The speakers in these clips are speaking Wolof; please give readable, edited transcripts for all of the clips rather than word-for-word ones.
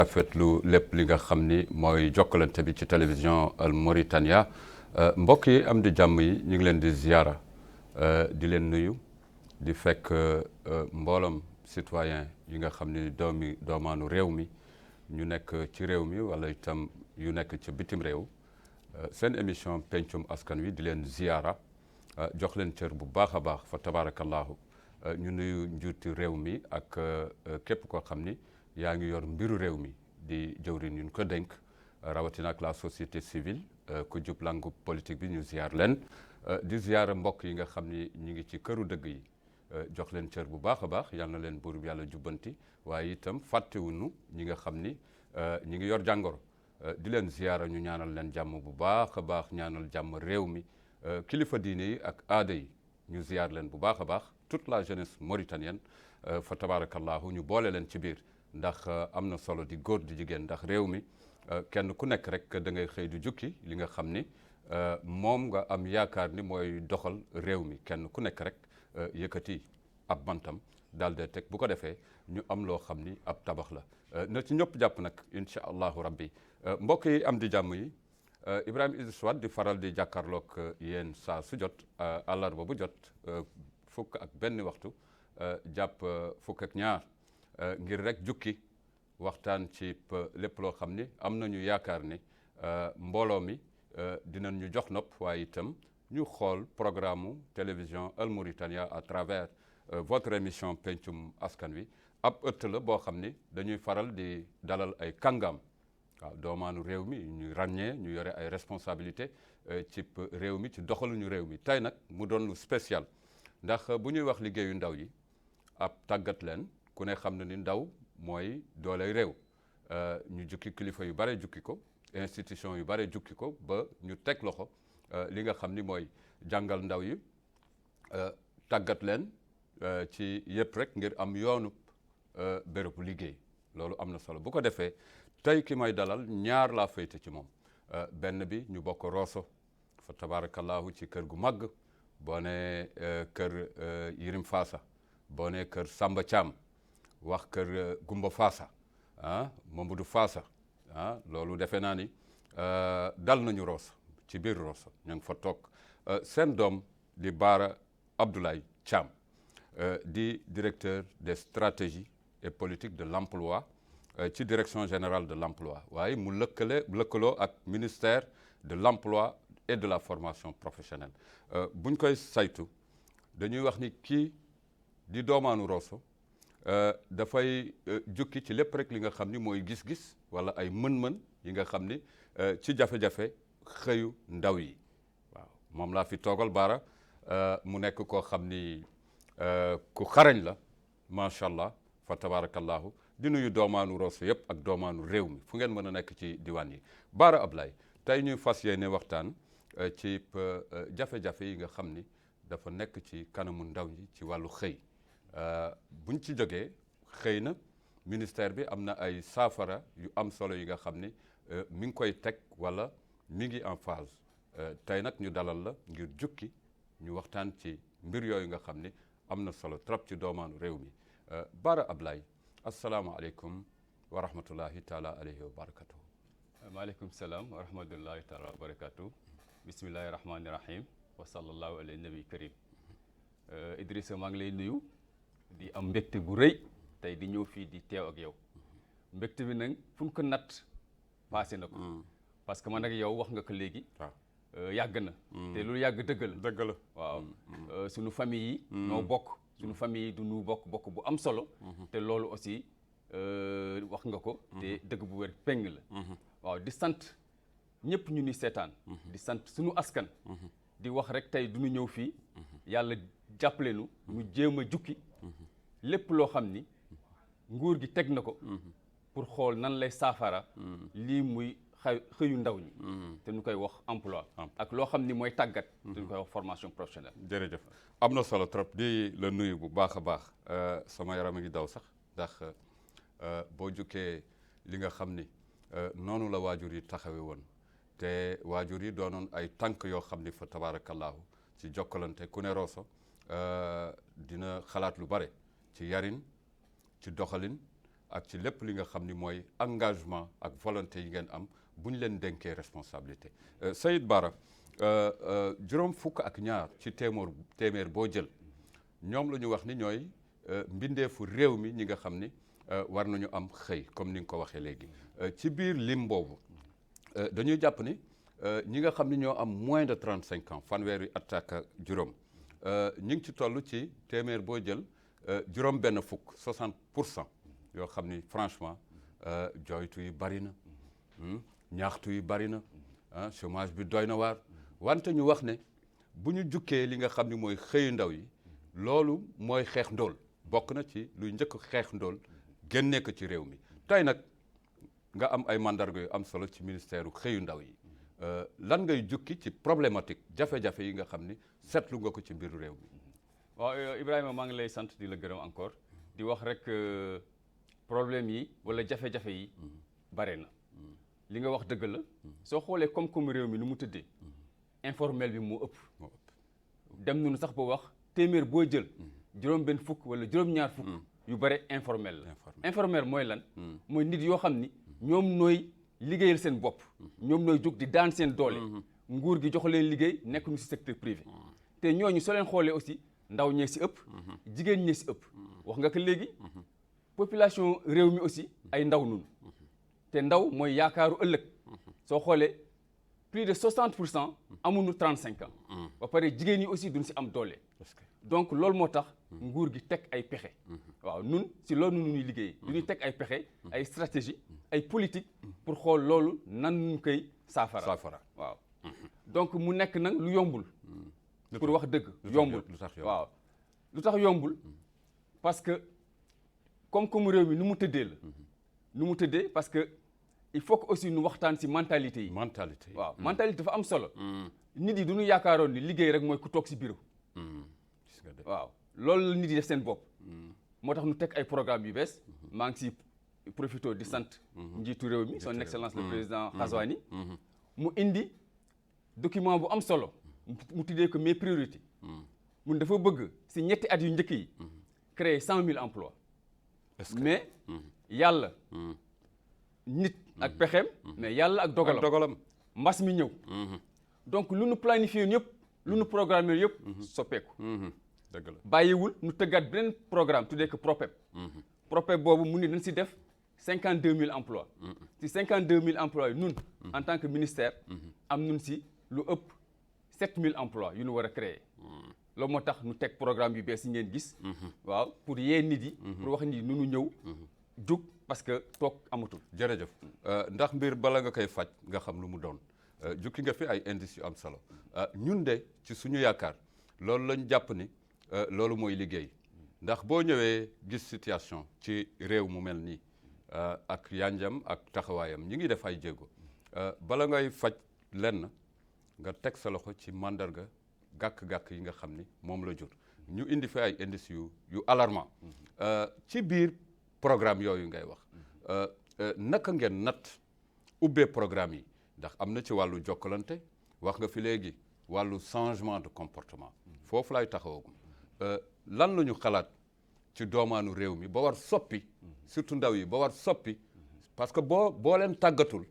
rafetlu lépp li nga xam ni mooy jokkalante bi ci télévision Al Mauritania mbokk yi am di jàmm yi ñu ngi leen di ziyaara di leen nuyu di fekk mbooloom citoyen yi nga xam ni doomaanu réew mi ñu nekk ci réew mi wala itam yu nekk ci bitim réew seen émission pencum askan wi di leen ziyaara jox leen cër bu baax a baax fa tabarakallahu ñu nuyu njiitu réew mi ak képp koo xam ni yaa ngi yor mbiru réew mi di jëwriñ ñu ko dénk rawatina ak la société civile ku jub langu politique bi ñu ziar leen di ziar mbokk yi nga xam ni ñu ngi ci këru dëgg yi jox leen cër bu baax a baax yal na leen buur yàlla jubbanti waaye itam fàttewuñu ñi nga xam ni ñi ngi yor jàngoro di leen ziar ñu ñaanal leen jàmm bu baax a baax ñaanal jàmm réew mi kilifa diine yi ak aada yi ñu ziar leen bu baax a baax toute la jeunesse mauritanienne fa tabarakallahu ñu boole leen ci biir ndax am na solo di góor di jigéen ndax réew mi kenn ku nekk rek da ngay xëy di jukki li nga xam ni moom nga am yaakaar ni mooy doxal réew mi kenn ku nekk rek yëkkati ab bantam daal de teg bu ko defee ñu am loo xam ni ab tabax la na ci ñëpp jàpp nag incha allahu rabbi mbokk yi am di jàmm yi Ibrahima Idriss Wade di faral di jàkkaarloog yéen saa su jot àllarba bu jot fukk ak benn waxtu jàpp fukk ak ñaar ngir rek jukki waxtaan ci lépp loo xam ni am nañu yaakaar ni mbooloo mi dinañ ñu jox nopp waaye itam ñu xool programme télévision Al Mauritania à travers votre émission pencum askan wi ab ëtt la boo xam ni dañuy faral di dalal ay kàngam waaw doomaanu réew mi ñu ràññee ñu yore ay responsabilité ci réew mi ci doxaluñu réew mi tey nag mu doon lu spécial ndax bu ñuy wax liggéeyu ndaw yi ab tàggat leen ku ne xam na ni ndaw mooy dooley réew ñu jukki kilifa yu bare jukki ko institution yu bare jukki ko ba ñu teg loxo li nga xam ni mooy jàngal ndaw yi tàggat leen ci yëpp rek ngir am yoonu bérébu liggéey loolu am na solo bu ko defee tey ki may dalal ñaar laa féete ci moom benn bi ñu bokk Rosso fa tabarakallahu ci kër gu màgg boo ne kër Yirim Faasa boo ne kër Samba Thiam wax kër Gumba Faasa Mamadou Faasa loolu defe naa ni dal nañu Rosso ci biir Rosso ñu ngi fa toog seen doom di Bara Abdoulaye Thiam di directeur des stratégies et politiques de l'emploi ci direction générale de l'emploi waaye mu lëkkaloo ak ministère de l'emploi et de la formation professionnelle buñ koy saytu dañuy wax ni kii di doomaanu Rosso dafay jukki ci lépp rek li nga xam ni mooy gis-gis wala ay mën-mën yi nga xam ni ci jafe-jafe xëyu ndaw yi waaw moom laa fi toogal Bara mu nekk koo xam ni ku xarañ la macha allah fa tabarakallahu di nuyu doomaanu Rosso yëpp ak doomaanu réew mi fu ngeen mën a nekk ci diwaan yi Bara Abdoulaye tey ñuy fas yéene waxtaan ci jafe-jafe yi nga xam ni dafa nekk ci kanamu ndaw ñi ci wàllu xëy buñ ci jógee xëy na ministère bi am na ay saafara yu am solo yi nga xam ni mi ngi koy teg wala mi ngi en phase tey nag ñu dalal la ngir jukki ñu waxtaan ci mbir yooyu nga xam ni am na solo trop ci doomaanu réew mi Bara Abdoulaye asalaamaaleykum wa rahmatullahi taala alayhi wa barakatuh. maaleykum salaam wa rahmatullahi taala wa barakatuh. bismillahi rahmani rahim wa sallallahu alayhi nabi karim. Idrissa maa ngi lay nuyu di am mbégte bu rëy tey di ñëw fii di teew ak yow mbégte bi nag fu mu ko natt passé na ko parce que man ak yow wax nga ko léegi yàgg na te loolu yàgg dëgg la waaw suñu famille yi noo bokk suñu famille yi du ñu bokk bu am solo te loolu aussi wax nga ko te dëgg bu wér peng la waaw di sant ñëpp ñu ni seetaan di sant suñu askan di wax rek tey du ñu ñëw fii yàlla jàppale nu ñu jéem a jukki lépp loo xam ni nguur gi teg na ko pour xool nan lay saafara lii muy xëyu ndaw ñi te ñu koy wax emploi ak loo xam ni mooy tàggat te ñu koy wax formation professionnelle. jërëjëf am na solo trop di la nuyu bu baax a baax sama yaram a ngi daw sax ndax boo jukkee li nga xam ni noonu la waajur yi taxawe woon te waajur yi doonoon ay tànk yoo xam ni fa tabarakallahu ci jokkalante ku ne Rosso dina xalaat lu bare ci yarin ci doxalin ak ci lépp li nga xam ni mooy engagement ak volonté yi ngeen am bu ñu leen dénkee responsabilité Saïd Bara juróom fukk ak ñaar ci téeméer boo jël ñoom la ñu wax ni ñooy mbindeefu réew mi ñi nga xam ni war nañu am xëy comme ni nga ko waxee léegi ci biir lim boobu dañuy jàpp ni ñi nga xam ni ñoo am moins de 35 ans fanweeri at ak juróom ñi ngi ci toll ci téeméer boo jël juróom benn fukk 60% yoo xam ni franchement jooytu yi bari na ñaaxtu yi bari na chômage bi doy na waar wante ñu wax ne bu ñu jukkee li nga xam ni mooy xëyu ndaw yi loolu mooy xeex ndóol bokk na ci luy njëkk xeex ndóol génnee ko ci réew mi tey nag nga am ay mandarga yu am solo ci ministère u xëyu ndaw yi lan ngay jukki ci problématique jafe-jafe yi nga xam ni seetlu nga ko ci mbiru réew mi. waaw Ibrahima maa ngi lay sant di la gërëm encore di wax rek problème yi wala jafe-jafe yi bare na li nga wax dëgg la soo xoolee koom-koomu réew mi nu mu tëddee informel bi moo ëpp dem nañu sax ba wax téeméer boo jël juróom-benn fukk wala juróom-ñaar fukk yu bare informel la informel mooy lan mooy nit yoo xam ni ñoom nooy liggéeyal seen bopp ñoom nooy jóg di daan seen doole nguur gi jox leen liggéey nekk ñu ci secteur privé te ñooñu soo leen xoolee aussi ndaw ñee ci ëpp jigéen ñee ci ëpp wax nga ko léegi population réew mi aussi ay ndaw nun te ndaw mooy yaakaaru ëllëg soo xoolee plus de 60% amuñu 35 ans ba pare jigéen ñi aussi duñ ci am doole donc loolu moo tax nguur gi teg ay pexe waaw nun ci loolu nu ñuy liggéey du ñuy teg ay pexe ay stratégie ay politique pour xool loolu nan ñu koy saafara waaw donc mu nekk nag lu yombul pour wax dëgg yombul waaw lu tax yombul parce que comme réew mi nu mu tëddee la nu mu tëddee parce que il faut que aussi nu waxtaan ci mentalité yi waaw mentalité dafa am solo nit yi du ñu yaakaaroon ni liggéey rek mooy ku toog ci bureau waaw loolu la nit yi def seen bopp moo tax nu teg ay programme yu bees maa ngi ci profité di sant njiitu réew mi son excellence le président Ghazouani mu indi document bu am solo mu tuddee ko mes priorités mun dafa bëgg ci ñetti at yu njëkk yi créer 100 000 emplois mais yàlla nit ak pexeem mais yàlla ak dogalam mbas mi ñëw donc lu nu planifié yëpp lu nu programmé yëpp soppeeku dëgg la bàyyiwul nu tëggaat beneen programme tuddee ko PROPEP boobu mu ni dañ ci def 52 000 emplois ci 52 000 emplois yi nun en tant que ministère am nun ci lu ëpp 7 000 emplois yu nu war a créer loolu moo tax nu teg programme yu bees yi ngeen gis waaw pour yee nit yi pour wax nit yi nu ñëw jug parce que toog amatul jërëjëf ndax mbir bala nga koy faj nga xam lu mu doon jukki nga fi ay indices yu am solo ñun de ci suñu yaakaar loolu lañ jàpp ni loolu mooy liggéey ndax boo ñëwee gis situation ci réew mu mel nii ak yanjam ak taxawaayam ñi ngi def ay jéego bala ngay faj lenn nga teg sa loxo ci mandarga gàkk-gàkk yi nga xam ni moom la jur ñu indi fi ay indices yu alarmant ci biir programme yooyu ngay wax naka ngeen natt ubbee programme yi ndax am na ci wàllu jokkalante wax nga fi léegi wàllu changement de comportement foofu laay taxawagum lan la ñu xalaat ci doomaanu réew mi ba war soppi surtout ndaw yi ba war soppi parce que boo leen tàggatul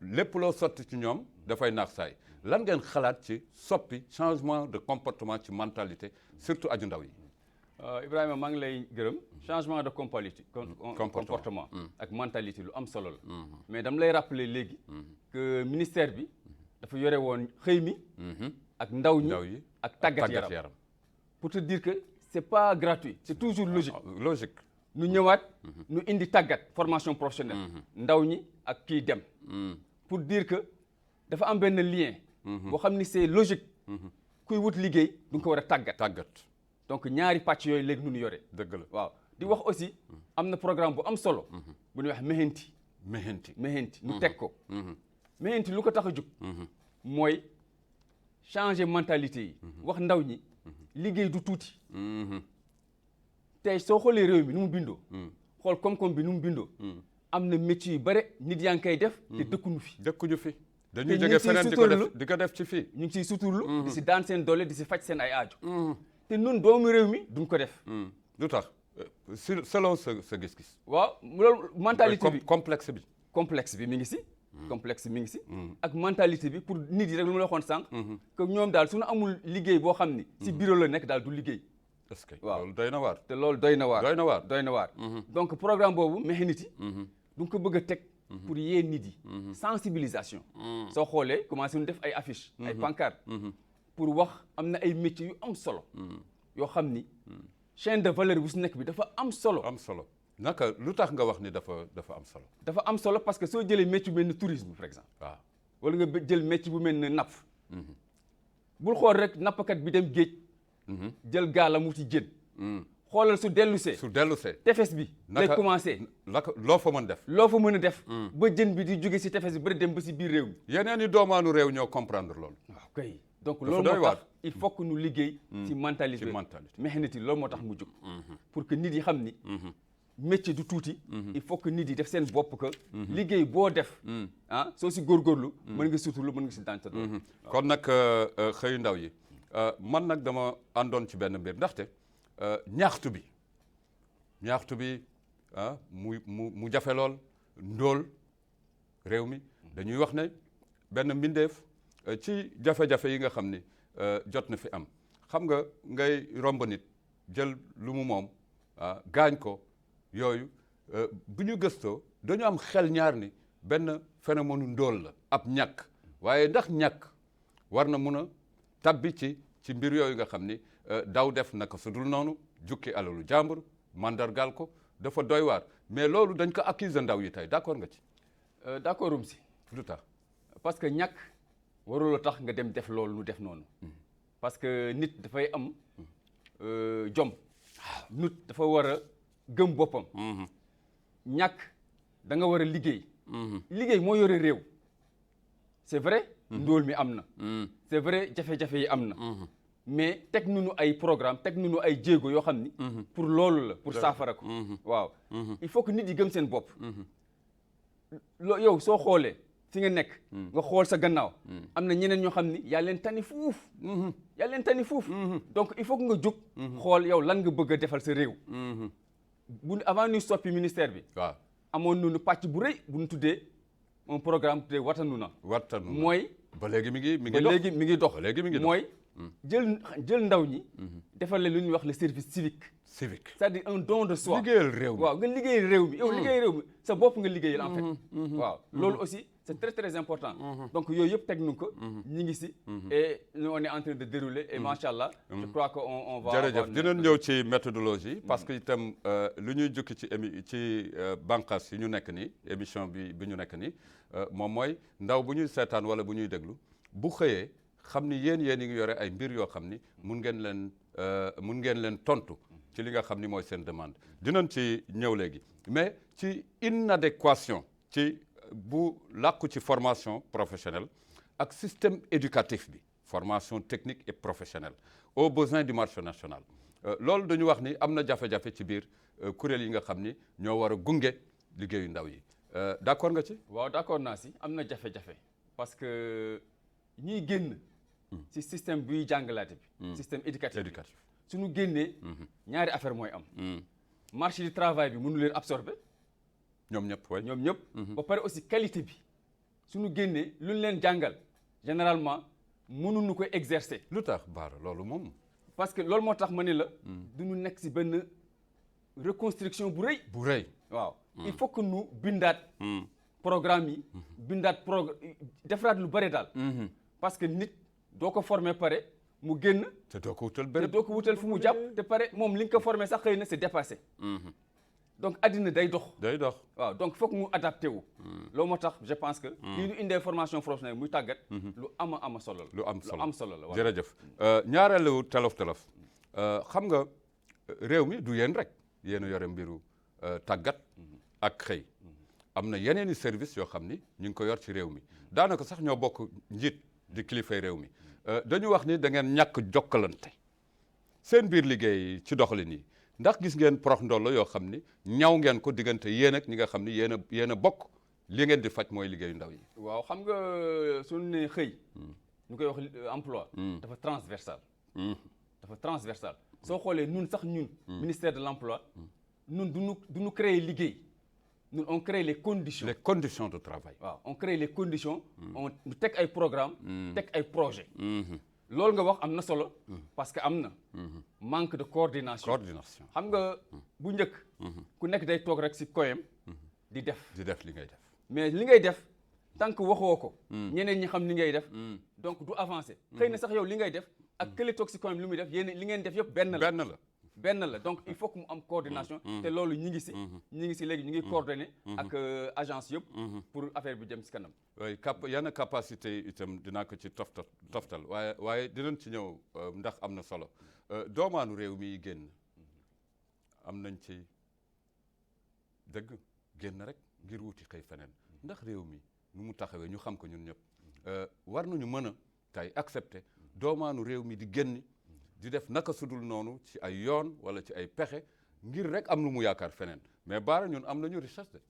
lépp loo sotti ci ñoom dafay naax saay lan ngeen xalaat ci soppi changement de comportement ci mentalité surtout aju ndaw yi. Ibrahima maa ngi lay gërëm changement de comportement ak mentalité lu am solo la mais dama lay rappeler léegi que ministère bi dafa yore woon xëy mi ak ndaw ñi ak tàggat yaram pour te dire que c'est pas gratuit c'est toujours logique nu ñëwaat nu indi tàggat formation professionnelle ndaw ñi ak kii dem pour dire que dafa am benn lien boo xam ni c'est logique kuy wut liggéey du nga ko war a tàggat donc ñaari pàcc yooyu léegi nu ñu yore dëgg la waaw di wax aussi am na programme bu am solo bu ñuy wax Mehenti nu teg ko Mehenti lu ko tax a jóg mooy changer mentalité yi wax ndaw ñi liggéey du tuuti tey soo xoolee réew mi nu mu bindoo xool koom-koom bi nu mu bindoo am na métier yu bare nit yaa ngi koy def te dëkkuñu fi dañuy jóge feneen di ko def ci fii ñu ngi ciy suturlu di si daan seen doole di si faj seen ay aajo te nun doomu réew mi duñ ko def lu tax selon sa gis-gis. waaw loolu mentalité bi complexe bi. complexe bi mi ngi si. complexe mi ngi si. ak mentalité bi pour nit yi rek lu ma la waxoon sànq. que ñoom daal suñu amul liggéey boo xam ni. si bureau la nekk daal du liggéey. est-ce que waaw loolu doy na waar. te loolu doy na waar. doy na waar. doy na waar. donc programme boobu Mexinity. du nga ko bëgg a teg. pour yee nit yi. sensibilisation. soo xoolee commencé nu def ay affiches. ay pancartes. pour wax am na ay métiers yu am solo. yoo xam ni chaîne de valeur bu si nekk bi dafa am solo. am solo naka lu tax nga wax ni dafa am solo. dafa am solo parce que soo jëlee métier bu mel ni tourisme par exemple. waaw wala nga jël métier bu mel ni napp. bul xool rek nappkat bi dem géej. jël gaalam wuti jën. xoolal su dellusee. su dellusee. tefes bi. lay commencé. loo fa mën def. loo fa mën a def. ba jën bi di jóge si tefes bi bari dem ba si biir réew mi. yeneen i doomaanu réew ñoo comprendre loolu. waaw kay donc loolu moo tax il faut que ñu liggéey. ci mentalité Mexinity loolu moo tax mu jóg. pour que nit yi xam ni. métier du tuuti. il faut que nit yi def seen bopp que. liggéey boo def. soo si góorgóorlu. mën nga suturlu mën nga si daan sa doole. kon nag xëyu ndaw yi man nag dama àndoon ci benn mbir ndaxte ñaxtu bi mu jafe lool ndóol réew mi dañuy wax ne benn mbindeef ci jafe-jafe yi nga xam ni jot na fi am xam nga ngay romb nit jël lu mu moom gaañ ko yooyu bu ñu gëstoo dañu am xel ñaar ni benn phénomène ndóol la ab ñàkk waaye ndax ñàkk war na mun a tabbi ci mbir yooyu nga xam ni daw def naka su dul noonu jukki alalu jàmbur mandargal ko dafa doy waar mais loolu dañ ko accuser ndaw yi tey d'accord nga ci. d'accordum si. lu tax parce que ñàkk warul a tax nga dem def loolu nu def noonu. parce que nit dafay am jom. nit dafa war a gëm boppam. ñàkk da nga war a liggéey. liggéey moo yore réew. c'est vrai. ndóol mi am na. c'est vrai jafe-jafe yi am na. mais teg nañu ay programme teg nañu ay jéego yoo xam ni. pour loolu la pour saafara ko. waaw il faut que nit yi gëm seen bopp. yow soo xoolee fi nga nekk. nga xool sa gannaaw. am na ñeneen ñoo xam ni yaa leen tani fuuf. yaa leen tani fuuf. donc il faut que nga jóg. xool yow lan nga bëgg a defal sa réew. avant ñuy soppi ministère bi. waaw amoon nañu pàcc bu rëy bu ñu tuddee un programme tuddee Watanuna. mooy. ba léegi mi ngi dox ba léegi mi ngi dox mooy. jël ndaw ñi. defal leen lu ñuy wax le service civique. c'est-à-dire un don de soi. liggéeyal réew mi waaw nga liggéeyal réew mi yow liggéeyal réew mi sa bopp nga liggéeyal en fait. waaw loolu aussi c'est très très important. donc yooyu yëpp teg nañu ko. ñi ngi si. et nous on est en train de dérouler et macha allah. je crois que on va. jërëjëf dinañ ñëw ci méthodologie. parce que itam lu ñuy jukki ci bànqaas yi ñu nekk nii émission bi ñu nekk nii moom mooy ndaw bu ñuy seetaan wala bu ñuy déglu bu xëyee. xam ni yéen yi ngi yore ay mbir yoo xam ni mun ngeen leen tontu ci li nga xam ni mooy seen demande dinañ ci ñëw léegi mais ci inadéquation ci bu làkku ci formation professionnelle ak système éducatif bi formation technique et professionnelle aux besoins du marché national loolu dañu wax ni am na jafe-jafe ci biir kuréel yi nga xam ni ñoo war a gunge liggéeyu ndaw yi d'accord nga ci. waaw d'accord naa si am na jafe-jafe parce que ñiy génn. ci système buy jàngalaate bi. système éducatif suñu génnee. ñaari affaire mooy am. marché du travail bi mënu leen absorber. ñoom ñëpp. ba pare aussi qualité bi suñu génnee lu ñu leen jàngal généralement mënuñu ko exercer. lu tax Bara loolu moom. parce que loolu moo tax ma ne la. duñu nekk si benn reconstruction bu rëy. waaw il faut que nu bindaat. programme yi. bindaat defaraat lu bëri daal. parce que nit. doo ko formé pare mu génn. te doo ko wutal fu mu jàpp te pare moom li nga ko formé sax xëy na c'est dépassé. donc addina day dox. waaw donc foog mu adapté wu. loolu moo tax je pense que. li ñu indee formation professionnelle muy tàggat. lu ama solo la. lu am solo la jërëjëf. ñaareelu tolof xam nga réew mi du yéen rek yéen a yore mbiru tàggat ak xëy. am na yeneeni service yoo xam ni ñu ngi ko yor ci réew mi daanaka sax ñoo bokk njiit. di kilifay réew mi dañu wax ni da ngeen ñàkk jokkalante seen biir liggéey ci doxalin yi ndax gis ngeen prox ndollo yoo xam ni ñaw ngeen ko diggante yéen ak ñi nga xam ni yéen a bokk li ngeen di faj mooy liggéeyu ndaw yi. waaw xam nga suñu nee xëy. ñu koy wax emploi. dafa transversal. soo xoolee ñun sax ñun ministère de l'emploi ñun duñu créer liggéey ñun on crée les conditions de travail. waaw on crée les conditions on teg ay programme teg ay projet loolu nga wax am na solo parce que am na manque de coordination xam nga bu njëkk ku nekk day toog rek ci koyam di def li ngay def mais li ngay def tant que waxoo ko ñeneen ñi xam li ngay def donc du avancer xëy na sax yow li ngay def ak kële toog ci koyam li muy def yéen li ngeen def yëpp benn la donc il faut que mu am coordination te loolu ñi ngi ci léegi ñu ngi coordonné ak agence yëpp pour affaire bi jëm ci kanam yenn capacité itam dinaa ko ci toftal waaye dinañ ci ñëw ndax am na solo doomaanu réew mi génn am nañ ci dëgg génn rek ngir wuti xëy feneen ndax réew mi nu mu taxawee ñu xam ko ñun ñëpp war nañu mën a tey accepter doomaanu réew mi di génn di def naka sudul noonu ci ay yoon wala ci ay pexe ngir rek am lu mu yaakaar feneen mais baara ñun am nañu richesse de.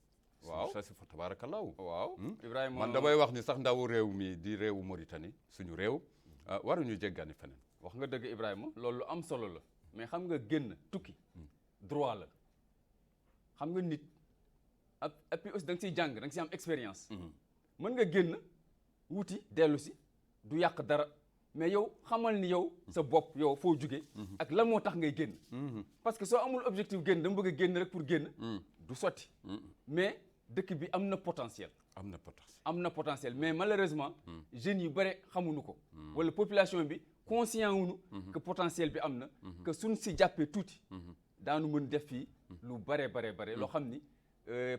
waaw richesse fa tabaarakallaahu. waaw Ibrahima man damay wax ni sax ndawu réew mi di réewu Mauritanie suñu réew waruñu jéggaani feneen. wax nga dëgg Ibrahima loolu lu am solo la mais xam nga génn tukki droit la xam nga nit et puis aussi da nga ciy jàng da nga ciy am expérience. mën nga génn wuti dellu si du yàq dara. mais yow xamal ni yow sa bopp yow foo jóge ak lan moo tax ngay génn parce que soo amul objectif génn dama bëgg a génn rek pour génn du sotti mais dëkk bi am na potentiel mais malheureusement jeunes yu bare xamuñu ko wala population bi conscient wuñu que potentiel bi am na que suñ si jàppee tuuti daanu mën def fii lu bare loo xam ni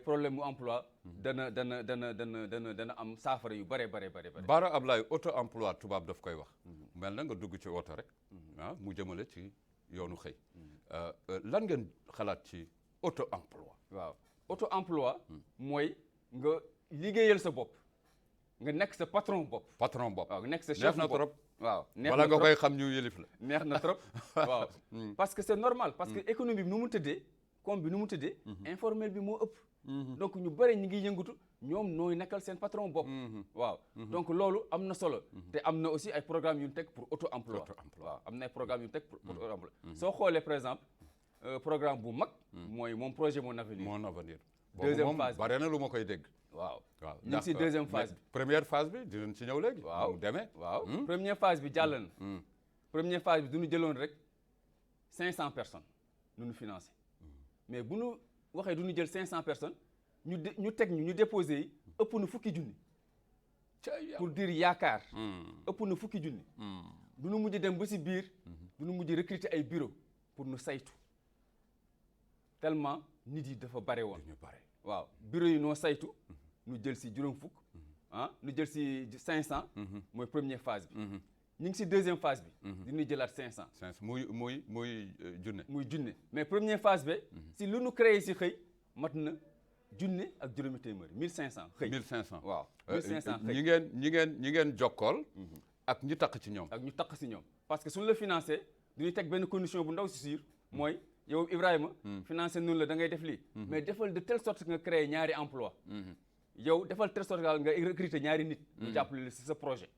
problème mu emploi dana am saafara yu bare. Bara Ablaye auto emploi tubaab daf koy wax. mel na nga dugg ci oto rek. mu jëmale ci yoonu xëy. lan ngeen xalaat ci auto emploi. waaw auto emploi. mooy nga liggéeyal sa bopp. nga nekk sa patron bopp. waaw nekk sa chef bopp neex na trop. waaw wala nga koy xam ñu yëlif la. neex na trop waaw. parce que c'est normal parce que économie bi nu mu tëddee. comme bi nu mu tëddee informel bi moo ëpp donc ñu bëri ñi ngi yëngatu ñoom nooy nekkal seen patron bopp waaw donc loolu am na solo te am na aussi ay programmes yu ñu teg pour auto emploi waaw am na ay programmes yu ñu teg pour auto emploi soo xoolee par exemple programme bu mag mooy moom projet Mon Avenir deuxième phase bare na lu ma koy dégg waaw ñu ngi si deuxième phase bi première phase bi dinañ ci ñëw léegi waaw demee waaw première phase bi jàll na première phase bi du ñu jëloon rek 500 personnes nu ñu financé mais bu ñu waxee du ñu jël 500 personnes ñu déposé yi ëpp na fukki junni pour dire yaakaar ëpp na fukki junni du ñu mujj dem ba si biir du ñu mujj recruter ay bureau pour nu saytu tellement nit yi dafa bare woon waaw bureau yi noo saytu nu jël si juróom fukk nu jël si 500 mooy première phase bi ñu ngi si deuxième phase bi dinañu jëlaat 500 muy junne mais première phase bi si lu nu créé si xëy mat na junne ak juróomi téeméeri 1500 xëy 1500 waaw 1500 xëy ñi ngeen jokkool ak ñi taq ci ñoom parce que suñu la financé duñuy teg benn condition bu ndaw si siir mooy yow Ibrahima financé noonu la da ngay def lii mais defal de telle sorte que nga créé ñaari emploi yow defal telle sorte nga recruter ñaari nit ñu jàppale la si sa projet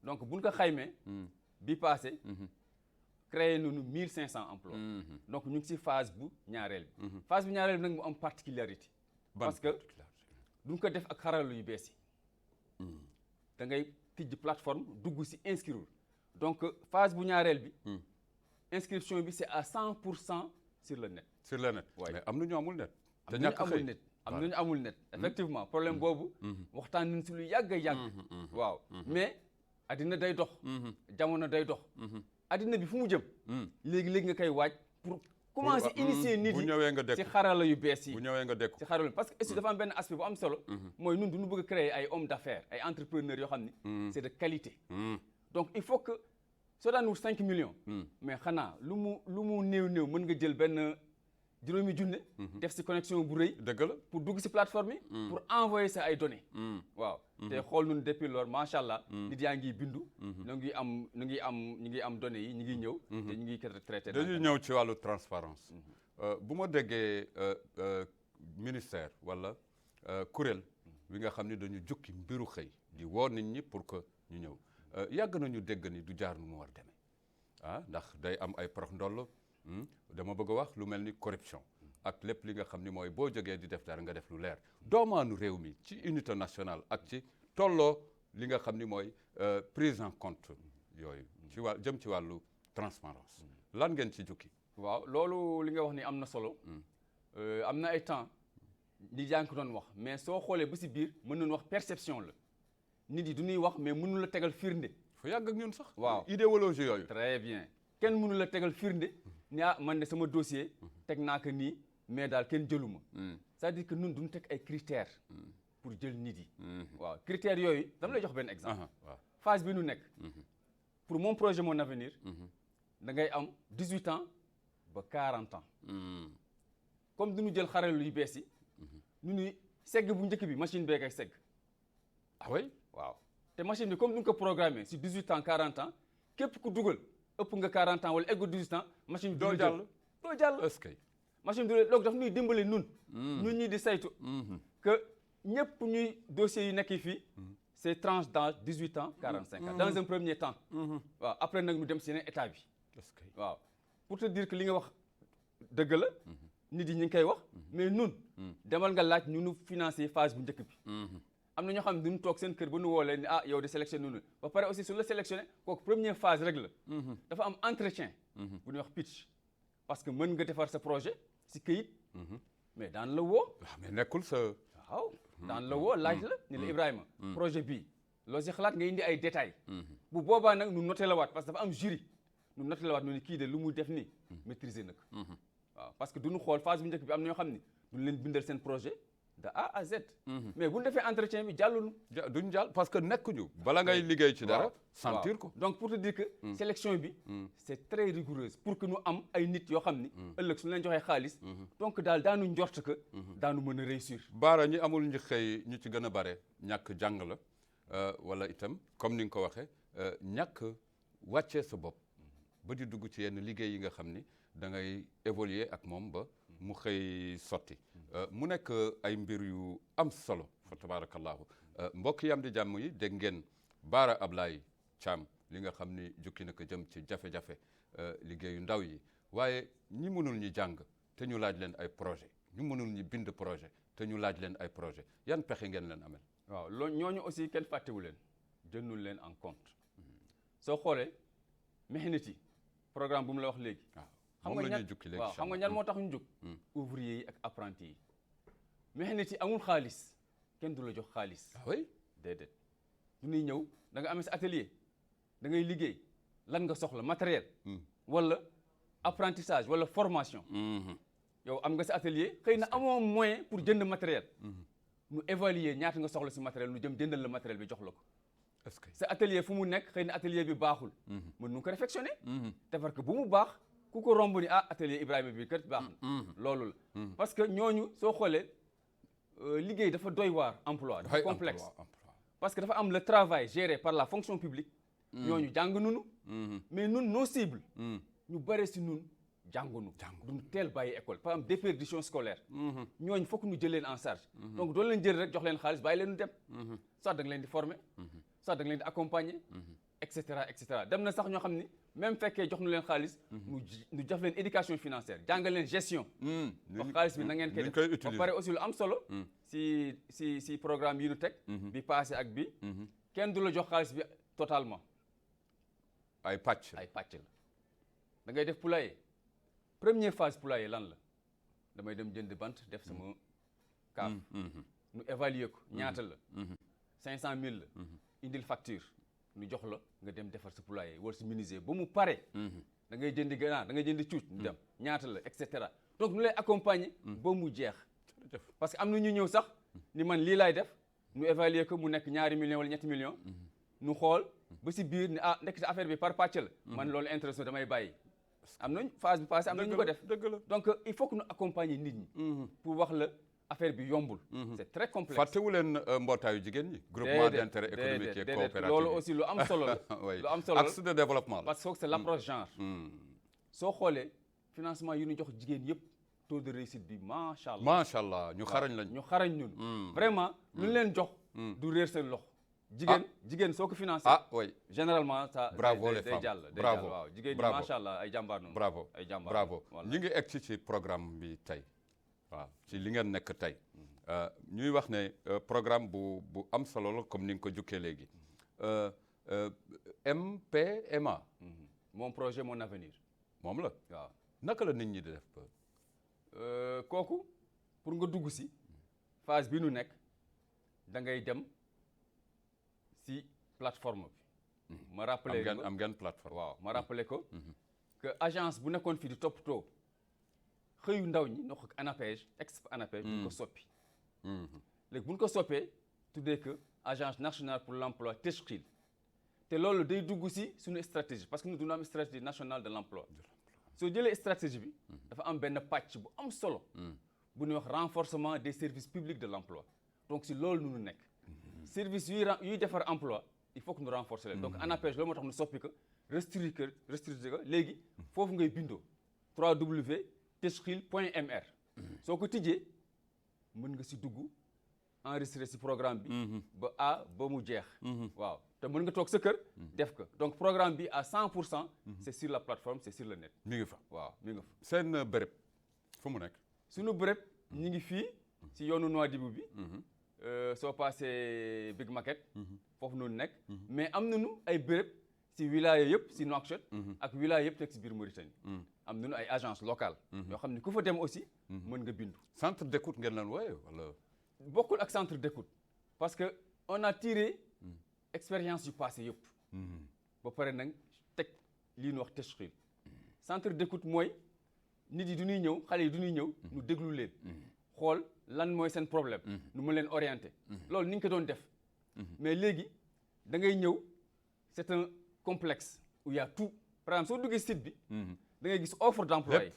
donc buñ ko xaymee bi passé créé nañu 1500 emplois donc ñu ngi si phase bu ñaareel bi phase bu ñaareel bi nag mu am particularité parce que duñ ko def ak xarala yu bees yi da ngay tijji plateforme dugg si inscrire donc phase bu ñaareel bi inscription bi c'est à 100% sur le net waaye mais am na ñu amul net te ñàkk amul net am nañu amul net effectivement problème boobu waxtaan nañ si lu yàgg waaw mais addina day dox jamono day dox addina bi fu mu jëm léegi nga koy waaj pour commencer initier nit yi ci xarala yu bees yi bu ñëwee nga dekk ci xarala parce que aussi dafa am benn aspect bu am solo mooy ñun duñu bëgg a créer ay hommes d'affaires ay entrepreneurs yoo xam ni c'est de qualité donc il faut que soo daan wut 5 millions mais xanaa lu mu néew mën nga jël benn juróomi junne def si connexion bu rëy dëgg la pour dugg si plateforme yi pour envoyer sa ay données waaw te xool nun depuis lors macha allah nit yaa ngi bindu ñu ngi am données yi ñu ngi ñëw te ñu ngi traité dañuy ñëw ci wàllu transparence bu ma déggee ministère wala kuréel bi nga xam ne dañu jukki mbiru xëy di woo nit ñi pour que ñu ñëw yàgg nañu dégg ni du jaar nu mu war demee ndax day am ay prox ndoll dama bëgg a wax lu mel ni corruption ak lépp li nga xam ni mooy boo jógee di def dara nga def lu leer doomaanu réew mi ci unité nationale ak ci tolloo li nga xam ni mooy prise en compte yooyu ci jëm ci wàllu transparence lan ngeen ci jukki waaw loolu li nga wax ni am na solo am na ay temps nit yaa ngi ko doon wax mais soo xoolee ba si biir mën nañu wax perception la nit yi du ñuy wax mais mënu la tegal firnde fa yàgg ak ñun sax waaw idéologie yooyu très bien kenn mënu la tegal firnde ni man de sama dossier teg naa ko nii mais daal kenn jëluma c'est-à-dire que ñun duñu teg ay critères pour jël nit yi waaw critères yooyu dama lay jox benn exemple phase bi nu nekk pour mon projet mon avenir da ngay am 18 ans ba 40 ans comme duñu jël xarala yu bees yi ñu ni segg bu njëkk bi machine bee koy segg ah oui waaw te machine bi comme duñu ko programmé si 18 ans 40 ans képp ku dugal ëpp nga 40 ans wala eggu 18 ans machine bi doo jàll est-ce que machine bi donc daf ñuy dimbali ñun ñi di saytu que ñëpp ñuy dossiers yi nekk fii c'est tranche d'âge 18 ans 45 ans dans un premier temps waaw après nag ñu dem si yeneen état bi est-ce que waaw pour te dire que li nga wax dëgg la nit yi ñu ngi koy wax mais ñun demal nga laaj ñu nu financer phase bu njëkk bi am na ñoo xam ne duñu toog seen kër ba nu woo leen ni yow de sélectionné nu ba pare aussi su la sélectionné kooku première phase rek la dafa am entretien bu ñuy wax pitch parce que mën nga defar sa projet si këyit mais daan la woo mais nekkul sa waaw daan la woo laaj la ni la Ibrahima projet bii loo si xalaat nga indi ay détails bu boobaa nag nu noté la waat parce que dafa am jury nu noté la waat nu ni kii de lu mu def nii maîtriser na ko waaw parce que duñu xool phase bu njëkk bi am na ñoo xam ne duñu leen bindal seen projet de A à Z mais bu ñu defee entretien bi jàllunu duñ jàll parce que nekkuñu bala ngay liggéey ci dara sentir ko donc pour te dire que sélection bi c'est très rigoureuse pour que ñu am ay nit yoo xam ni ëllëg suñu leen joxee xaalis donc daal daanu njort que daanu mën a réussir baara ñi amul ñi xëy ñu ci gën a bare ñàkk jàng la wala itam comme ni nga ko waxee ñàkk wàccee sa bopp ba di dugg ci yenn liggéey yi nga xam ni da ngay évoluer ak moom ba mu xëy sotti mu nekk ay mbir yu am solo fa tabarakallahu mbokk yi am di jàmm yi dégg ngeen Bara Ablaye Thiam li nga xam ni jukki na ko jëm ci jafe-jafe liggéeyu ndaw yi waaye ñi mënul ñi jàng te ñu laaj leen ay projet ñu mënul ñi bind projet te ñu laaj leen ay projet yan pexe ngeen leen amel waaw loolu ñooñu aussi kenn fàttewu leen jëndul leen en compte soo xoolee Méhéniti programme bu mu la wax léegi moom la ñuy jukki léegi xam nga ñan moo tax ñu jóg ouvrier yi ak apprenti yi Méhéniti amul xaalis kenn du la jox xaalis oui déedéet du ñuy ñëw da nga amee sa atelier da ngay liggéey lan nga soxla matériel wala apprentissage wala formation yow am nga sa atelier xëy na amoo moyen pour jënd matériel ñu évaluer ñaata nga soxla si matériel ñu jëm jëndal la matériel bi jox la ko est-ce que sa atelier fu mu nekk xëy na atelier bi baaxul mën nu ko réfectionner defar ko bu mu baax ku ko romb ni atelier Ibrahima bi kat baax na loolu la parce que ñooñu soo xoolee liggéey dafa doy waar emploi dafa complexe parce que dafa am le travail géré par la fonction publique ñooñu jàng nunu mais nun nos cibles ñu bare si nun jàngunu duñu teel bàyyi école par exemple déperdition scolaire ñooñu fokk ñu jël leen en charge donc doon leen jël rek jox leen xaalis bàyyi leen ñu dem soit da nga leen di former soit da nga leen di accompagner et cetera dem na sax ñoo xam ni même fekkee jox nu leen xaalis ñu jox leen éducation financière jàngal leen gestion wax xaalis bi na ngeen koy def ba pare aussi lu am solo si programme yi ñu teg bi passé ak bi kenn du la jox xaalis bi totalement ay pàcc la da ngay def poulailler première phase poulailler lan la damay dem jënd bant def sama kaaf ñu évaluer ko ñaata la 500 000 la indil facture ñu jox la nga dem defar sa poulailler wala sa menuisier ba mu pare da ngay jëndi ganaar da ngay jëndi cuuc ñu dem ñaata la et cetera donc ñu lay accompagner ba mu jeex parce que am na ñu ñëw sax ni man lii laay def ñu évaluer ko mu nekk 2 millions wala 3 millions ñu xool ba si biir ni nekk affaire bi par pàcc la man loolu intéressé damay bàyyi am nañ phase bi passé am na ñu ko def donc il faut que ñu accompagner nit ñi pour wax la affaire bi yombul c'est très complexe fàttewu leen mbootaayu jigéen ñi groupement d'intérêt économique et coopératif loolu aussi lu am solo la lu am solo la axe de développement la parce que c'est l'approche genre soo xoolee financement yu ñu jox jigéen yëpp taux de réussite bi macha allah ñu xarañ lañ ñu xarañ ñun vraiment lu leen jox du réer seen loxo jigéen soo ko financé. oui. généralement ça. bravo les day femmes jàll day bravo jàll waaw jigéen ñi bravo macha allah ay jàmbaar noonu. bravo ay jàmbaar bravo voilà. ñi ngi egg ci programme bi tey waaw ci li ngeen nekk tey ñuy wax ne programme bu am solo la comme ni nga ko jukkee léegi MPMA. mon projet mon avenir. moom la waaw naka la nit ñi di def kooku pour nga dugg si phase bi nu nekk da ngay dem si plateforme bi. ma rappelé am ngeen plateforme. waaw ma rappelé ko. que agence bu nekkoon fii di toppatoo xëyu ndaw ñi noo ko ANAPEJ ex-ANAPEJ. bu ñu ko soppi. léegi bu ñu ko soppee tuddee que agence nationale pour l' emploi Teshkil te loolu day dugg si suñu stratégie parce que nous dañoo am stratégie nationale de l' emploi. soo jëlee stratégie bi. dafa am benn pàcc bu am solo. bu ñuy wax renforcement des services publics de l' emploi donc si loolu nu nekk. service yuy defar emploi il faut que ñu renforcer leen. donc ANAPEJ loolu moo tax ñu soppi ko restructurer ko léegi foofu ngay bindoo www.teshkil.mr. soo ko tijjee mën nga si dugg enregistrer si programme bi. ba mu jeex. waaw te mën nga toog sa kër. def ko donc programme bi à 100%. c' est sur la plateforme c' est sur le net. mi ngi fa waaw mi nga fa. seen béréb fu mu nekk. suñu béréb ñi ngi fii si yoonu Nouadhibou bi. soo passé Big Market. foofu noonu nekk. mais am nañu ay béréb si wilaya yëpp si Nouakchott. ak wilaya yëpp nekk si biir Mauritanie. am nañu ay agence locale yoo xam ne ku fa dem aussi. mën nga bindu. centre d' écoute ngeen leen wooye wala. bokkul ak centre d' écoute parce que on a tiré expérience yu passé yëpp. ba pare nag teg lii ñu wax Teshkil. centre d' écoute mooy nit yi du ñuy ñëw xale yi du ñuy ñëw. ñu déglu leen. xool lan mooy seen problème. nu mu leen orienté. loolu ni ñu ko doon def. mais léegi da ngay ñëw c' est un complexe où il y a tout par exemple soo duggee site bi. da ngay gis offre d' emploi yi.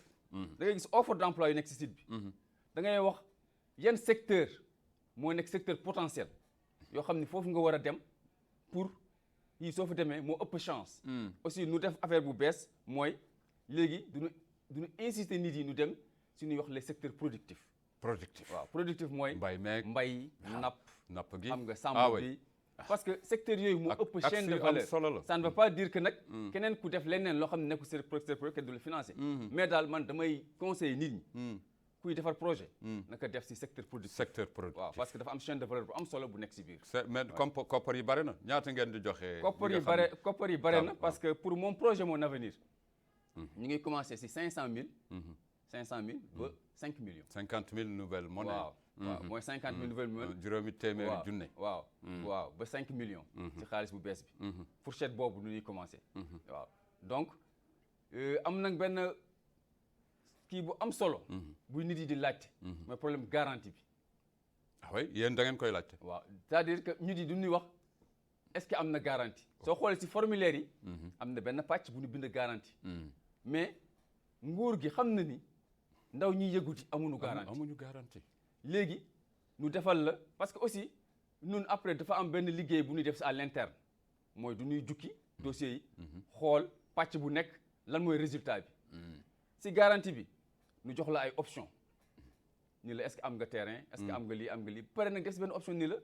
da ngay gis offre d' emploi yu nekk si site bi. da ngay wax yan secteur moo nekk secteur potentiel yoo xam ni foofu nga war a dem pour yii soo fa demee moo ëpp chance. aussi nu def affaire bu bees mooy léegi duñu insister nit yi nu dem si ñuy wax les secteurs productifs. waaw productif mooy. mbay napp gi xam nga sàmm bi. parce que secteur yooyu moo ëpp chaîne de valeur ça ne veut pas dire que nag keneen ku def leneen loo xam ne nekkul secteur productif kenn du la financer. mais daal man damay conseiller nit ñi. kuy defar projet. naka def si secteur productif. waaw parce que dafa am chaîne de valeur bu am solo bu nekk si biir. mais comme koppar yi bare na ñaata ngeen di joxe. koppar yi bare na parce que pour mon projet mon avenir. ñu ngi commencé si 500000. 500000 ba 5 millions. 50000 nouvelles monnaie. waaw mooy 50000 nouvelles monnaie. juróomi téeméeri junne. waaw ba 5 millions. ci xaalis bu bees bi. fourchette boobu nu ñuy commencé. waaw donc am nag benn kii bu am solo. buy nit yi di laajte. mooy problème garantie bi. oui yéen da ngeen koy laajte. waaw c'est-à-dire que nit yi du ñuy wax est-ce que am na garantie. soo xoolee si formulaire yi. am na benn pàcc bu ñu bind garantie. mais nguur gi xam na ni ndaw ñi yëguti amuñu garantie. léegi ñu defal la parce que aussi ñun après dafa am benn liggéey bu ñuy def à l'interne mooy du ñuy jukki dossiers yi. xool pàcc bu nekk lan mooy résultat bi. si garantie bi ñu jox la ay options ni la est-ce que am nga terrain. est-ce que am nga lii am nga lii pare nag des benn option ni la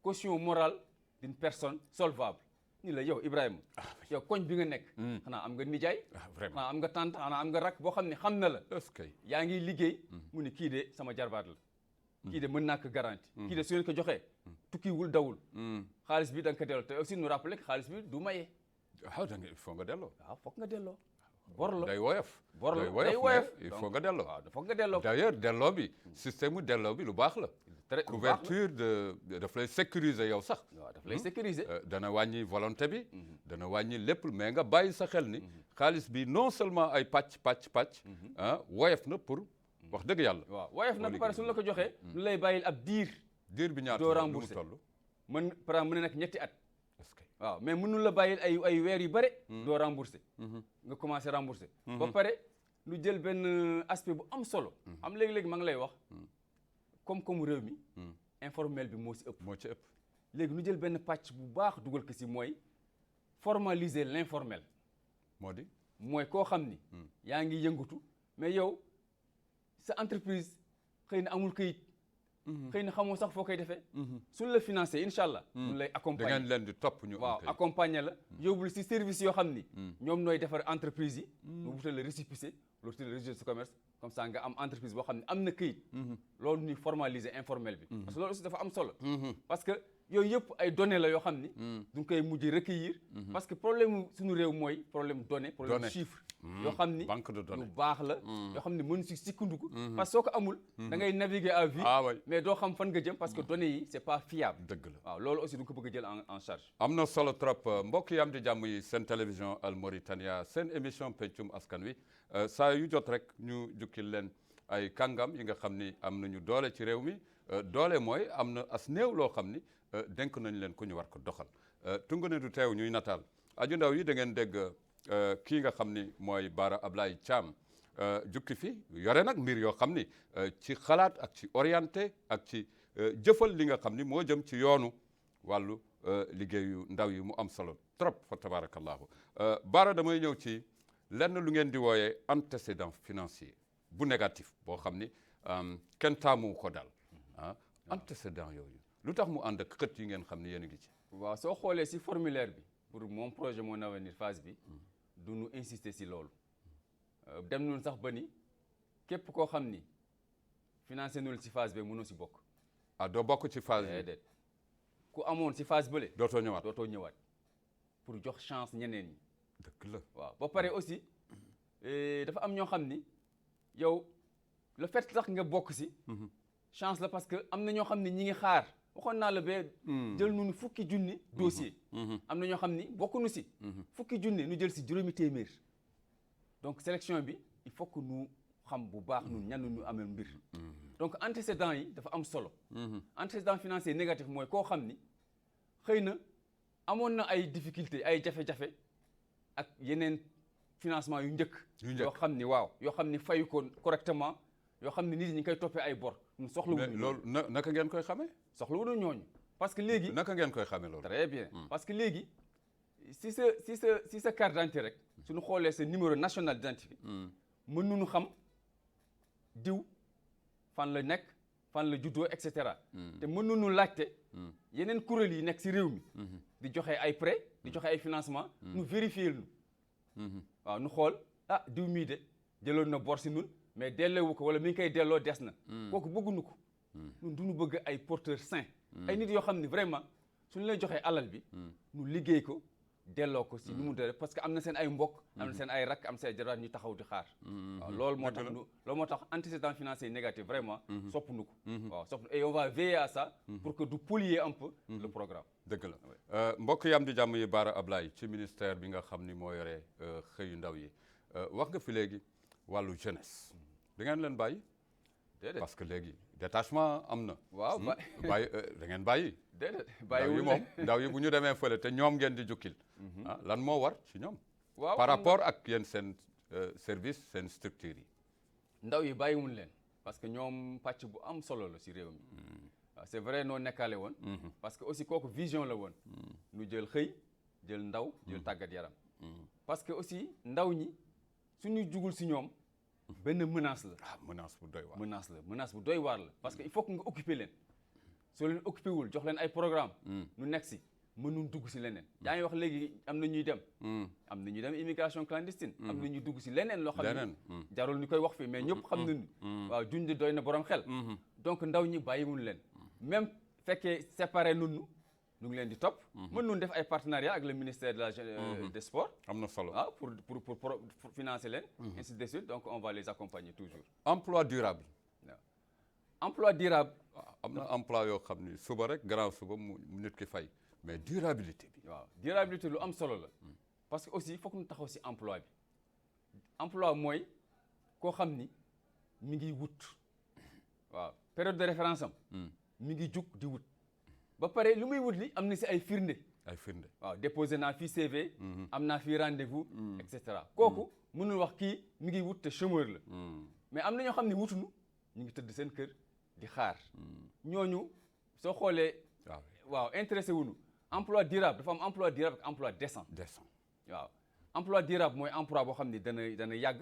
caution morale d'une personne solvable. ni la yow Ibrahima yow koñ bi nga nekk. xanaa am nga nijaay. xanaa am nga tante xanaa am nga rak boo xam ne xam na la. yaa ngi liggéey. mu ni kii de sama jarbaat la. kii de mën naa ko garanti. kii de su ngeen ko joxee. tukkiwul dawul. xaalis bi da nga ko delloo te aussi nu rappelé que xaalis bi du maye. il faut nga delloo. waaw foog nga delloo. bor la day woyof. bor la day woyof il faut nga delloo. waaw foog nga delloo. d'ailleurs delloo bi système mu delloo bi lu baax la. couverture daf lay sécuriser yow sax. waaw daf lay sécuriser. dana wàññi volonté bi. dana wàññi lépp mais nga bàyyi sa xel ni. xaalis bi non seulement ay pàcc. woyof na pour wax dëgg yàlla. waaw woyof na ba pare suñu la ko joxee. lu lay bàyyil ab diir. diir bi ñaata doo remboursé toll. mën par exemple mën na nekk ñetti at. est-ce que waaw mais mënul la bàyyil ay weer yu bare. doo remboursé. nga commencé remboursé. ba pare lu jël benn aspect bu am solo. am léegi-léegi maa ngi lay wax. comme réew mi. informel bi moo ci ëpp. léegi nu jël benn pàcc bu baax dugal ko ci mooy formaliser l'informel. mooy koo xam ni. yaa ngi yëngatu mais yow sa entreprise xëy na amul këyit. xëy na xamoo sax foo koy defee suñ la financé incha allah ñu lay accompagner da ngeen leen di topp ñu waaw accompagner la yóbbul si service yoo xam ni ñoom nooy defar entreprise yi mu wutal la récépissé loolu wutal la registre de commerce comme ça nga am entreprise boo xam ne am na këyit loolu ñuy formaliser informel bi parce que loolu aussi dafa am solo parce que yooyu yëpp ay données la yoo xam ni duñ koy mujj recueillir parce que problème suñu réew mooy problème données problème chiffre yoo xam ni banque de données yu baax la yoo xam ni mën si sikkandiku parce que soo ko amul da ngay naviguer à vue mais doo xam fan nga jëm parce que données yi c'est pas fiable dëgg la waaw loolu aussi du ko bëgg a jël en charge am na solo trop mbokk yi am di jàmm yi seen télévision Al Mauritania seen émission pencum askan wi saa yu jot rek ñu jukkil leen ay kàngam yi nga xam ni am nañu doole ci réew mi doole mooy am na as néew loo xam ni dénk nañ leen ku ñu war ko doxal tungu ne du teew ñuy nataal aju ndaw yi da ngeen dégg kii nga xam ni mooy Bara Ablaye Thiam jukki fi yore nag mbir yoo xam ni ci xalaat ak ci orienté ak ci jëfal li nga xam ni moo jëm ci yoonu wàllu liggéeyu ndaw yi mu am solo trop fa tabarakallahu Bara damay ñëw ci lenn lu ngeen di wooyee antécédent financier bu négatif boo xam ni kenn taamu ko daal antécédent yooyu lu tax mu ànd ak xët yi ngeen xam ni yéen a ngi ci waaw soo xoolee si formulaire bi pour mon projet Mon Avenir phase bi du ñu insister si loolu dem nañu sax ba ni képp koo xam ni financé nul si phase bi mënoo si bokk doo bokk ci phase bi déedéet ku amoon si phase bële dootoo ñëwaat pour jox chance ñeneen ñi dëgg la waaw ba pare aussi dafa am ñoo xam ni yow le fait sax nga bokk si chance la parce que am na ñoo xam ni ñi ngi xaar waxoon naa la bee jël nu fukki junni dossier am na ñoo xam ni bokkuñu si fukki junni nu jël si juróomi téeméer donc sélection bi il faut que nu xam bu baax nun ñan ñu amee mbir donc antécédent yi dafa am solo antécédent financier négatif mooy koo xam ni xëy na amoon na ay difficulté ay jafe-jafe ak yeneen financement yu njëkk yoo xam ni yoo xam ni fayu ko correctement yoo xam ne nit ñi ngi koy toppee ay bor ñun soxlawuñu loolu naka ngeen koy xamee soxlawuñu ñooñu parce que léegi naka ngeen koy xamee loolu très bien parce que léegi si sa carte d'identité rek suñu xoolee sa numéro national d'identité mën nañu xam diw fan la nekk fan la juddoo et cetera te mën nañu laajte yeneen kuréel yi nekk si réew mi di joxe ay prêt di joxe ay financement nu vérifier nu waaw nu xool diw mii de jëloon na bor si nun mais delloowu ko wala mi ngi koy delloo des na kooku bëgguñu ko ñun duñu bëgg ay porteurs sains ay nit yoo xam ne vraiment suñu lay joxee alal bi nu liggéey ko delloo ko si nu mu dee parce que am na seen ay mbokk am na seen ay rakk am na seen ay jaraat ñu taxaw di xaar waaw loolu moo tax antécédent financier négatif vraiment soppuñu ko waaw soppu et on va veiller à ça pour que du polluer un peu le programme dëgg la mbokk yi am di jàmm yi Bara Ablaye ci ministère bi nga xam ni moo yore xëyu ndaw yi wax nga fi léegi wàllu jeunesse da ngeen leen bàyyi déedéet parce que léegi détachement am na waaw bàyyi da ngeen bàyyi déedéet ndaw yi moom ndaw yi bu ñu demee fële te ñoom ngeen di jukkil lan moo war ci ñoom par rapport ak yéen seen service seen structure yi ndaw yi bàyyiwuñ leen parce que ñoom pàcc bu am solo la si réew mi waaw c'est vrai noo nekkaale woon parce que aussi kooku vision la woon nu jël xëy jël ndaw jël tàggat yaram parce que aussi ndaw ñi suñu jugul si ñoom benn menace la menace bu doy waar menace bu doy waar la parce que il faut que nga occuper leen soo leen occupé wul jox leen ay programme nu nekk si mënuñ dugg si leneen yaa ngi wax léegi am na ñuy dem immigration clandestine am na ñuy dugg si leneen loo xam ne jarul ñu koy wax fii mais ñëpp xam nañu waaw junj doy na borom xel donc ndaw ñi bàyyiwul leen même fekkee séparé nunu ñu ngi leen di topp mën nun def ay partenariat ak le ministère de la des sports am na solo pour financer leen ainsi de suite donc on va les accompagner toujours emploi durable waaw emploi durable am na emploi yoo xam ni suba rek gannaaw suba mu nit ki fay mais durabilité bi waaw durabilité lu am solo la parce que aussi foog ñu taxaw si emploi bi emploi mooy koo xam ni mi ngi wut waaw période de référence am mi ngi jug di wut ba pare lu muy wut li am na si ay firnde waaw déposé naa fii CV am naa fii rendez-vous et cetera kooku mënul wax kii mi ngi wut te chômeur la mais am na ñoo xam ne wutuñu ñu ngi tëdd seen kër di xaar ñooñu soo xoolee waaw intéressé wuñu emploi durable dafa am emploi durable ak emploi décent waaw emploi durable mooy emploi boo xam ni dana yàgg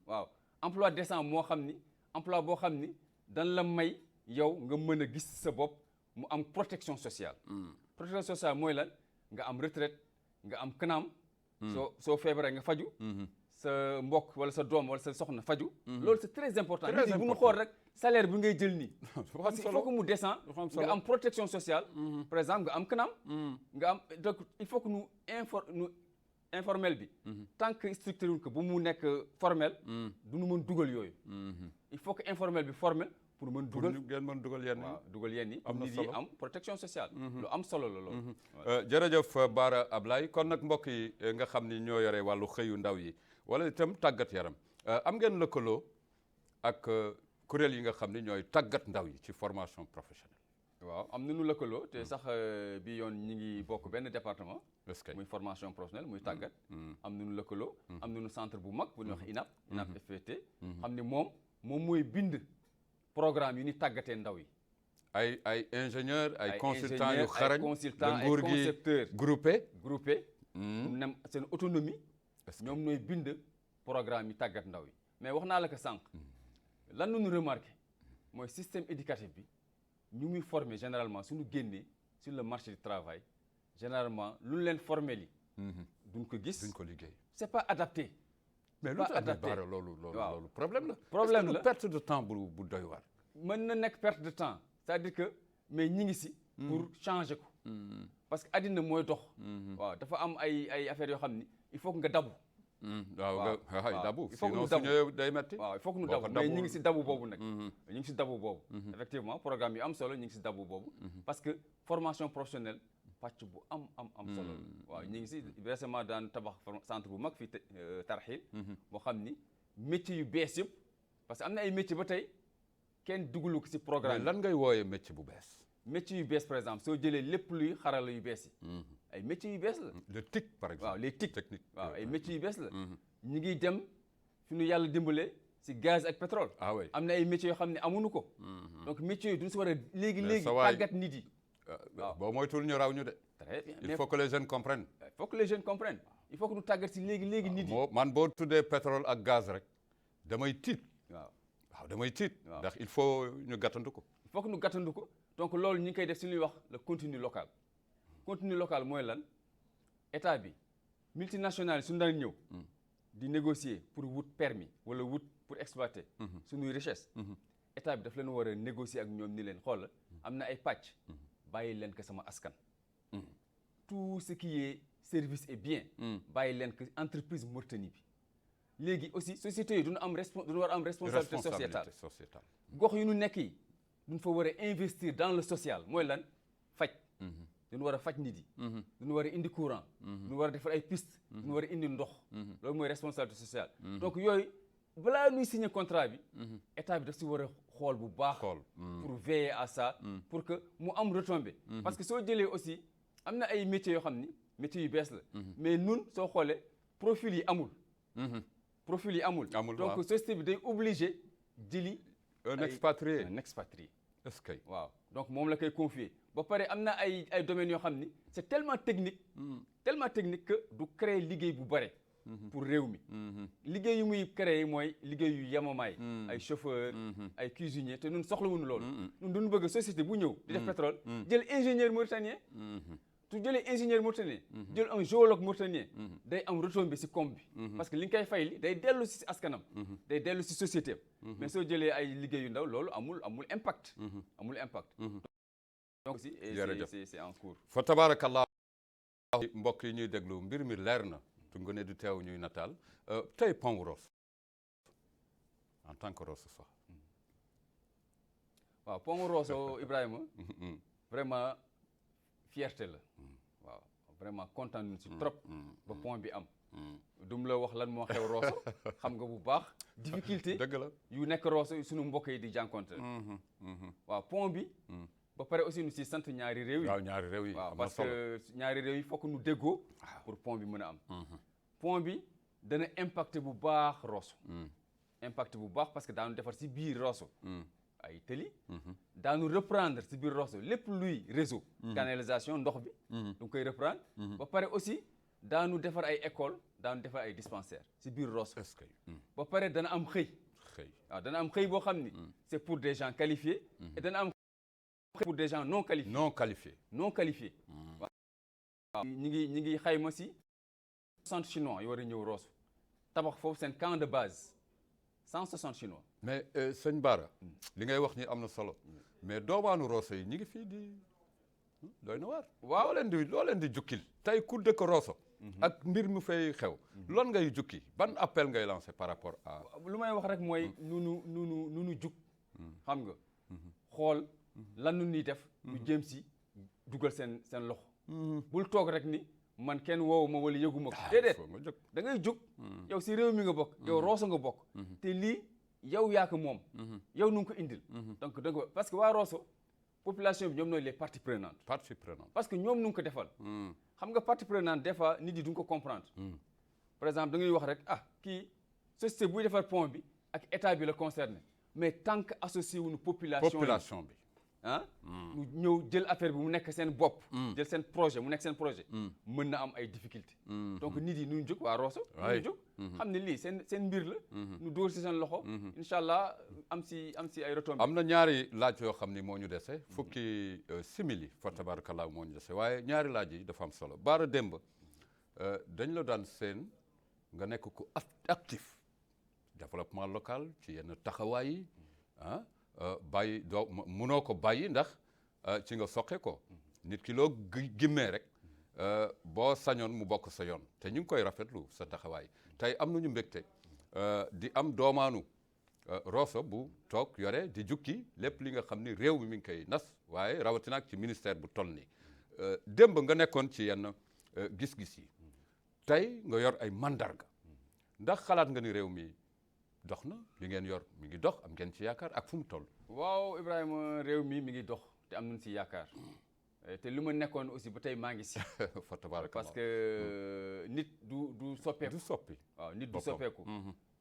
waaw emploi décent moo xam ni emploi boo xam ni dan la may yow nga mën a gis sa bopp mu am protection sociale. protection sociale mooy lan nga am retraite nga am CNAM. soo feebaree nga faju. sa mbokk wala sa doom wala sa soxna faju. loolu c'est très important. nit ñi bu ñu xool rek salaire bi ngay jël nii. parce que il faut que mu descend nga am protection sociale. par exemple nga am CNAM. nga am donc il faut que nu informel bi. tant que structuré wuñ ko bu mu nekk formel. du nu mën dugal yooyu. il faut que informel bi formel. pour mën dugal ngeen mën dugal yenn yi. waaw dugal yenn yi am na nit solo yi am protection sociale. lu am solo la loolu. jërëjëf Bara Ablaye kon nag mbokk yi nga xam ni ñoo yore wàllu xëyu ndaw yi wala itam tàggat yaram am ngeen lëkkaloo ak kuréel yi nga xam ni ñooy tàggat ndaw yi ci formation professionnelle. waaw am nañu lëkkaloo te sax bi yoon ñi ngi bokk benn département. muy formation professionnelle muy tàggat. am nañu lëkkaloo. am nañu centre bu mag bu ñuy wax INAP. INAP FPT. xam ne moom mooy bind programme yi ni tàggatee ndaw yi. ay ingénieur ay consultants yu xarañ. ay consultants ay nguur gi concepteurs groupé. nem seen autonomie. ñoom ñooy bind programme yi tàggat ndaw yi. mais wax naa la ko sànq. lan la ñu remarqué mooy système éducatif bi ñu muy former généralement suñu génnee sur le marché du travail généralement lu ñu leen formé li duñ ko gis duñ ko liggéey. c'est pas adapté. mais lu tax Bara loolu problème la. problème la perte de temps bu doy waar. mën na nekk perte de temps c'est-à-dire que mais ñi ngi si. pour changer ko. parce que addina mooy dox. waaw dafa am ay affaires yoo xam ni il faut que nga dabu. waaw dabu il faut que sinon nu su dabu ñëwee day metti. waaw il faut que nu dabu mais ñi ngi si dabu boobu nag. ñu ngi si dabu boobu. effectivement programme yi am solo ñu ngi si dabu boobu. parce que formation professionnelle pàcc bu am solo. waaw ñu ngi si récemment daan tabax centre bu mag fii Tarxil. boo xam ni métiers yu bees yëpp parce que am na ay métiers ba tey kenn dugalu ko si programme lan ngay wooyee métier bu bees. métiers yu bees par exemple soo jëlee lépp luy xarala yu bees yi. ay métiers yu bees la. le TIC par exemple. waaw les TIC technique. waaw ay métiers yu bees la. ñu ngi dem fi ñu yàlla dimbale si gaz ak pétrole. ah oui am na ay métiers yoo xam ne amuñu ko. donc métiers yi duñ si war a léegi tàggat nit yi. waaw boo moytuwul ñu raw ñu de. très bien il faut que les jeunes comprennent. il faut que les jeunes comprennent. il faut que ñu tàggat si léegi nit yi. man boo tuddee pétrole ak gaz rek damay tiit. waaw damay tiit. ndax il faut ñu gàttandu ko. il faut que ñu gàttandu ko donc loolu ñu ngi koy def si li ñuy wax le contenu local. contenu local mooy lan état bi multinationales yi suñu daan ñëw. di négocier pour wut permis wala wut pour exploiter. suñuy richesse. état bi daf leen war a négocier ak ñoom ni leen xool am na ay pàcc. bàyyi leen ko sama askan. tout ce qui est service et bien. bàyyi leen ko entreprise Mauritanie bi. léegi aussi sociétés yi duñu war a am responsabilité sociétale. gox yu ñu nekk yi duñ fa war a investir dans le social mooy lan faj. duñu war a faj nit yi. duñu war a indi courant. duñu war a defar ay piste. duñu war a indi ndox. loolu mooy responsabilité sociale. donc yooyu balaa ñuy signer contrat bi. état bi daf si war a xool bu baax. pour veiller à ça. pour que mu am retombée. parce que soo jëlee aussi am na ay métiers yoo xam ni métiers yu bees la. mais nun soo xoolee profil yi amul. profil yi amul. donc société bi day obligé jëli. un expatrié. est-ce que waaw donc moom la koy confier ba pare am na ay domaines yoo xam ni c'est tellement technique. Que du créer liggéey bu bare. pour réew mi. liggéey yu muy créer mooy liggéey yu yemamaay. ay chauffeur ay cuisinier te ñun soxlawuñu loolu. ñun duñu bëgg société bu ñëw. di def pétrole jël ingénieur mauritanien. su jëlee ingénieur mauritanien. jël un géologue mauritanien. day am retombée ci koom bi. parce que li nga koy fay li day dellu ci askanam. day dellu ci société am. mais soo jëlee ay liggéey yu ndaw loolu amul impact. amul impact. donc aussi c'est en cours. fa tabarakallah mbokk yi ñuy déglu mbir mi leer na. tu nga ne du teew ñuy nataal tey pont Rosso en tant que Rosso sax. waaw pont Rosso Ibrahima. vraiment fierté la. waaw vraiment kontaan nañu si trop. ba pont bi am. dum la wax lan moo xew Rosso xam nga bu baax. difficulté dëgg la yu nekk Rosso suñu mbokk yi di jànkonte. waaw pont bi. ba pare aussi nu si sant ñaari réew yi. waaw ñaari réew yi waaw parce que ñaari réew yi fokk nu déggoo. pour pont bi mën a am. pont bi dana impacté bu baax Rosso. impacté bu baax parce que daanu defar si biir Rosso. ay tëli. daanu reprendre si biir Rosso lépp luy réseau. canalisation ndox bi. du koy reprendre. ba pare aussi daanu defar ay école daanu defar ay dispensaire si biir Rosso. est-ce que ba pare dana am xëy. waaw dana am xëy boo xam ni c'est pour des gens qualifiés et dana am xëy pour des gens non qualifiés non qualifiés waaw ñi ngi xayma si 60 chinois yi war a ñëw Rosso tabax foofu seen camp de base 160 chinois mais sëñ Bara li ngay wax ni am na solo mais doomaanu Rosso yi ñi ngi fii di doy na waar waaw loo leen di jukkil tey ku dëkk Rosso ak mbir mu fay xew loolu ngay jukki ban appel ngay lancé par rapport à lu may wax rek mooy nu jug xam nga xool lan nu ñuy def ñu jéem si dugal seen loxo bul toog rek ni man kenn woowu ma wala yëgu ma ko déedéet da ngay jug yow si réew mi nga bokk yow Rosso nga bokk te lii yow yaa ko moom yow nu ngi ko indil donc da nga parce que waa Rosso population bi ñoom nooy les parties prenantes parce que ñoom nu ngi ko defal xam nga partie prenante des fois nit yi duñ ko comprendre par exemple da ngay wax rek kii société buy defar pont bi ak état bi la concerné mais tant que associé wuñu population bi ñu ñëw jël affaire bi mu nekk seen bopp jël seen projet mu nekk seen projet mën na am ay difficultés donc nit yi nu jóg waa Rosso nu jóg xam ne lii seen mbir la ñu dóor si seen loxo incha allah am si ay retombées. am na ñaari laaj yoo xam ni moo ñu dese fukki simili fa tabarakallah moo ñu dese waaye ñaari laaj yi dafa am solo Bara démb dañ la daan seen nga nekk ku actif développement local ci yenn taxawaay yi bàyyi doo munoo ko bàyyi ndax ci nga soqe ko nit ki loo gimmee rek boo sañoon mu bokk sa yoon te ñu ngi koy rafetlu sa taxawaay tey am nañu mbégte di am doomaanu Rosso bu toog yore di jukki lépp li nga xam ni réew mi ngi koy nas waaye rawatina ak ci ministère bu toll nii démb nga nekkoon ci yenn gis-gis yi tey nga yor ay mandarga ndax xalaat nga ni réew mi dox na li ngeen yor mi ngi dox am ngeen ci yaakaar ak fu mu toll. waaw Ibrahima réew mi ngi dox te am nañ si yaakaar te lu ma nekkoon aussi ba tey maa ngi si. fa tabarakallah parce que nit du soppeeku. du soppi waaw nit du soppeeku.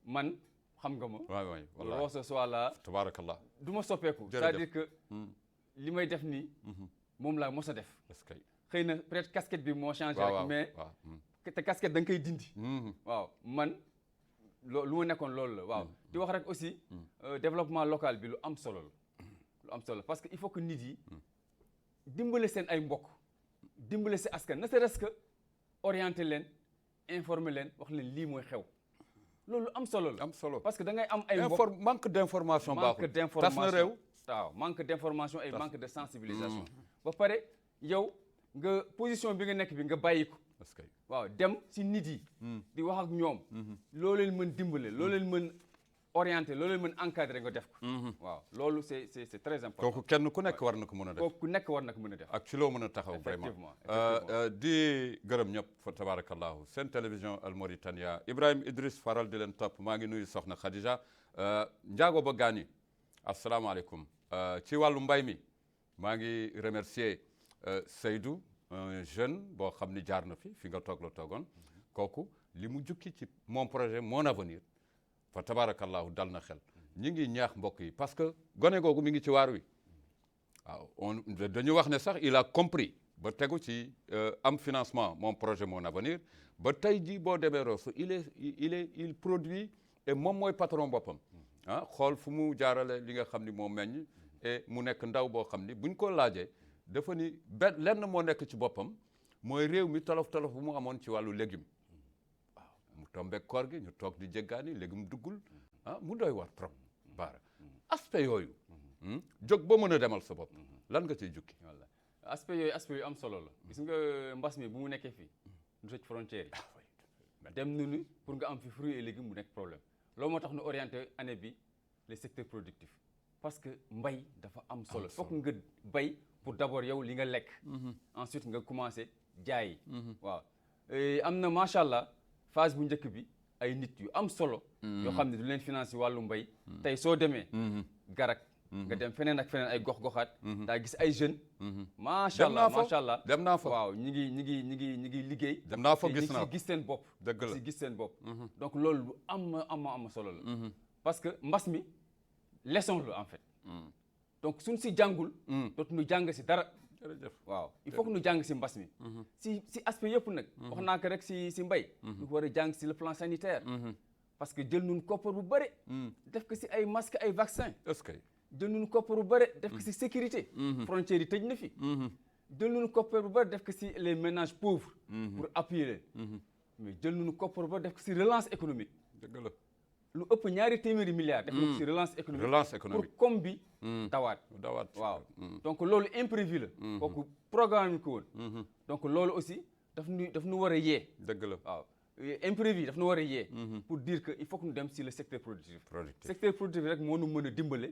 man xam nga ma. waay wallaay Rosso soit là. tabarakallah du ma soppeeku. c'est-à-dire que li may def nii. moom laa mos a def. est-ce que xëy na peut-être casquette bi moo changé rek mais te casquette da nga koy dindi. waaw man. lu ma nekkoon loolu la waaw di wax rek aussi développement local bi lu am solo parce que il faut que nit yi dimbale seen ay mbokk dimbale si askan ne serait-ce que orienter leen informer leen wax leen lii mooy xew loolu am solo la parce que da ngay am ay mbokk manque d'information baaxul tas na réew waaw manque d'information et manque de sensibilisation ba pare yow nga position bi nga nekk bi nga bàyyi ko waaw dem si nit yi di wax ak ñoom loo leen mën dimbale loo leen mën orienté loo leen mën encadré nga def ko waaw loolu c'est très important kooku kenn ku nekk war na ko mën a def kooku ku nekk war na ko mën a def ak ci loo mën a taxaw vraiment di gërëm ñëpp fa tabarakallahu seen télévision Al Mauritania Ibrahima Idriss faral di leen topp maa ngi nuyu soxna Khadija njaago ba gaani asalaamaaleykum ci wàllu mbay mi maa ngi remercier Seydou un jeune boo xam ni jaar na fi nga toog la toogoon kooku li mu jukki ci mon projet mon avenir fa tabarakallahu dal na xel ñi ngi ñaax mbokk yi parce que gone googu mi ngi ci waar wi waaw dañu wax ne sax il a compris ba tegu ci am financement mon projet mon avenir ba tey ji boo demee Rosso il produit et moom mooy patron boppam xool fu mu jaarale li nga xam ni moo meññ et mu nekk ndaw boo xam ni buñ ko laajee dafa ni lenn moo nekk ci boppam mooy réew mi tolof bu mu amoon ci wàllu légume waaw mu tombeek koor gi ñu toog di jéggaani légume duggul mu doy war trop Bara aspect yooyu jóg ba mën a demal sa bopp lan nga ciy jukki walla aspect yu am solo la gis nga mbas mi bu mu nekkee fii ñu tëj frontière yi dem nunu pour nga am fi fruits et légumes mu nekk problème loolu moo tax ñu orienté année bi les secteurs productifs parce que mbay dafa am solo fokk nga bay pour d'abord yow li nga lekk ensuite nga commencé jaay waaw am na macha allah phase bu njëkk bi ay nit yu am solo yoo xam ne du leen financer wàllu mbay tey soo demee Garak nga dem feneen ak feneen ay gox-goxaat daa gis ay jeunes macha allah dem naa fa waaw ñi ngi liggéey dem naa fa gis naa gis seen bopp dëgg la gis seen bopp donc loolu lu am solo la parce que mbas mi leçon la en fait donc suñ si jàngul dootu ñu jàng si dara waaw il faut que ñu jàng si mbas mi si aspect yëpp nag wax naa ko rek si mbay ñu ko war a jàng si le plan sanitaire parce que jël nañu koppar bu bëri. def ko si ay masques ay vaccins. est-ce que. jël nañu koppar bu bëri def ko si sécurité. frontières yi tëj na fi. jël nañu koppar bu bëri def ko si les ménages pauvres. pour appuyer leen. mais jël nañu koppar bu bëri def ko si relance économique. dëgg la. lu ëpp ñaari téeméeri milliards. def na ko si relance économique. relance économique pour comme bi. dawaat. waaw donc loolu imprévu la. kooku programme ko woon. donc loolu aussi daf nu war a yee. dëgg la waaw imprévu daf nu war a yee. pour dire que il faut que ñu dem si le secteur productif. secteur productif rek moo nu mën a dimbale.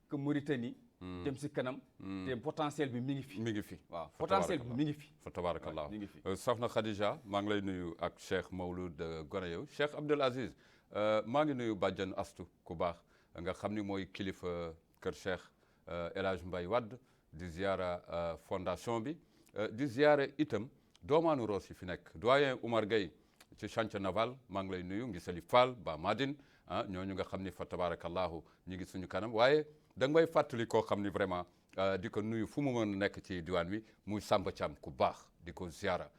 que Mauritanie. dem si kanam. te potentiel bi mi ngi fi. mi ngi fi waaw potentiel bi mi ngi fi. fa tabarakallah mi ngi fi. soxna Khadija maa ngi lay nuyu ak Cheikh Mawlud Gonayow Cheikh Abdoul Aziz maa ngi nuyu bàjjan Astu ku baax nga xam ni mooy kilifa kër Cheikh El Hadj Mbaye Wade di ziara fondation bi di ziara itam doomaanu Roos yi fi nekk doyen Oumar Gueye ci chantier naval maa ngi lay nuyu Ngisali Fall Ba Madine ñooñu nga xam ni fa tabarakallahu ñi ngi suñu kanam waaye da nga may fàttali koo xam ni vraiment di ko nuyu fu mu mën nekk ci diwaan wi muy Samba Thiam ku baax di ko ziara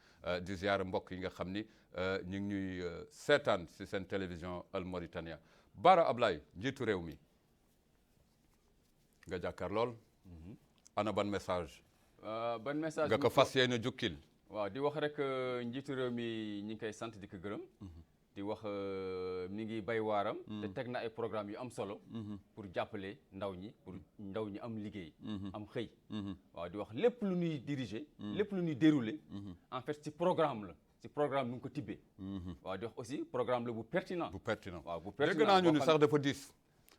di ziara mbokk yi nga xam ni ñu ngi ñuy seetaan si seen télévision Al Mauritania Bara Ablaye njiitu réew mi nga jàkkaar lool. ana ban message. ban message nga ko fas yéene jukkil. waaw di wax rek njiitu réew mi ñi ngi koy sant di ko gërëm. di wax mi ngi bay waaram. te teg na ay programmes yu am solo. pour jàppale ndaw ñi pour ndaw ñi am liggéey. am xëy. waaw di wax lépp lu ñuy diriger. lépp lu ñuy dérouler. en fait ci programme la ci programme nu ngi ko tibbee. waaw di wax aussi programme la bu pertinent. bu pertinent waaw bu pertinent dégg naa ñu ni sax dafa diis.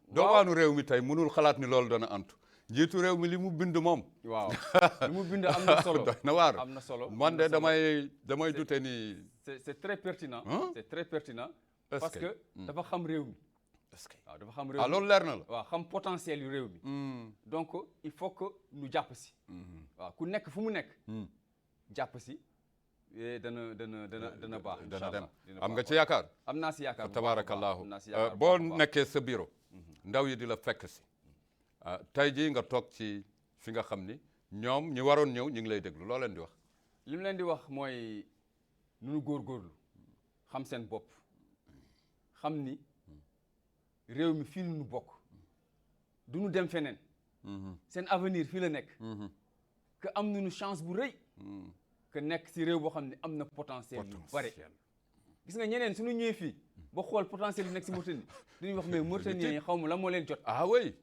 doomaanu réew mi tey mënul xalaat ni loolu dana antu. njiitu réew mi li mu bind moom. waaw li mu bind am na solo. doy na waar am na solo man de damay dute ni. c'est très pertinent. c'est très pertinent. parce que dafa xam réew mi. est-ce que waaw dafa xam réew mi loolu leer na la. waaw xam potentiel yu réew mi. donc il faut que ñu jàpp si. waaw ku nekk fu mu nekk. jàpp si dana baax. dana dem am nga ci yaakaar. am naa si yaakaar tabarakallahu boo nekkee sa bureau. ndaw yi di la fekk si. tey jii nga toog ci fi nga xam ni ñoom ñi waroon ñëw ñu ngi lay déglu loo leen di wax. li mu leen di wax mooy nu ñu góorgóorlu xam seen bopp xam ni réew mi fii nu bokk du ñu dem feneen. seen avenir fii la nekk. que am nañu chance bu rëy. que nekk si réew boo xam ne am na potentiel yu bare. gis nga ñeneen suñu ñëwee fii ba xool potentiel bi nekk si Mauritanie duñuy wax mais Mauritaniens yi xaw ma la moo leen jot. ah oui.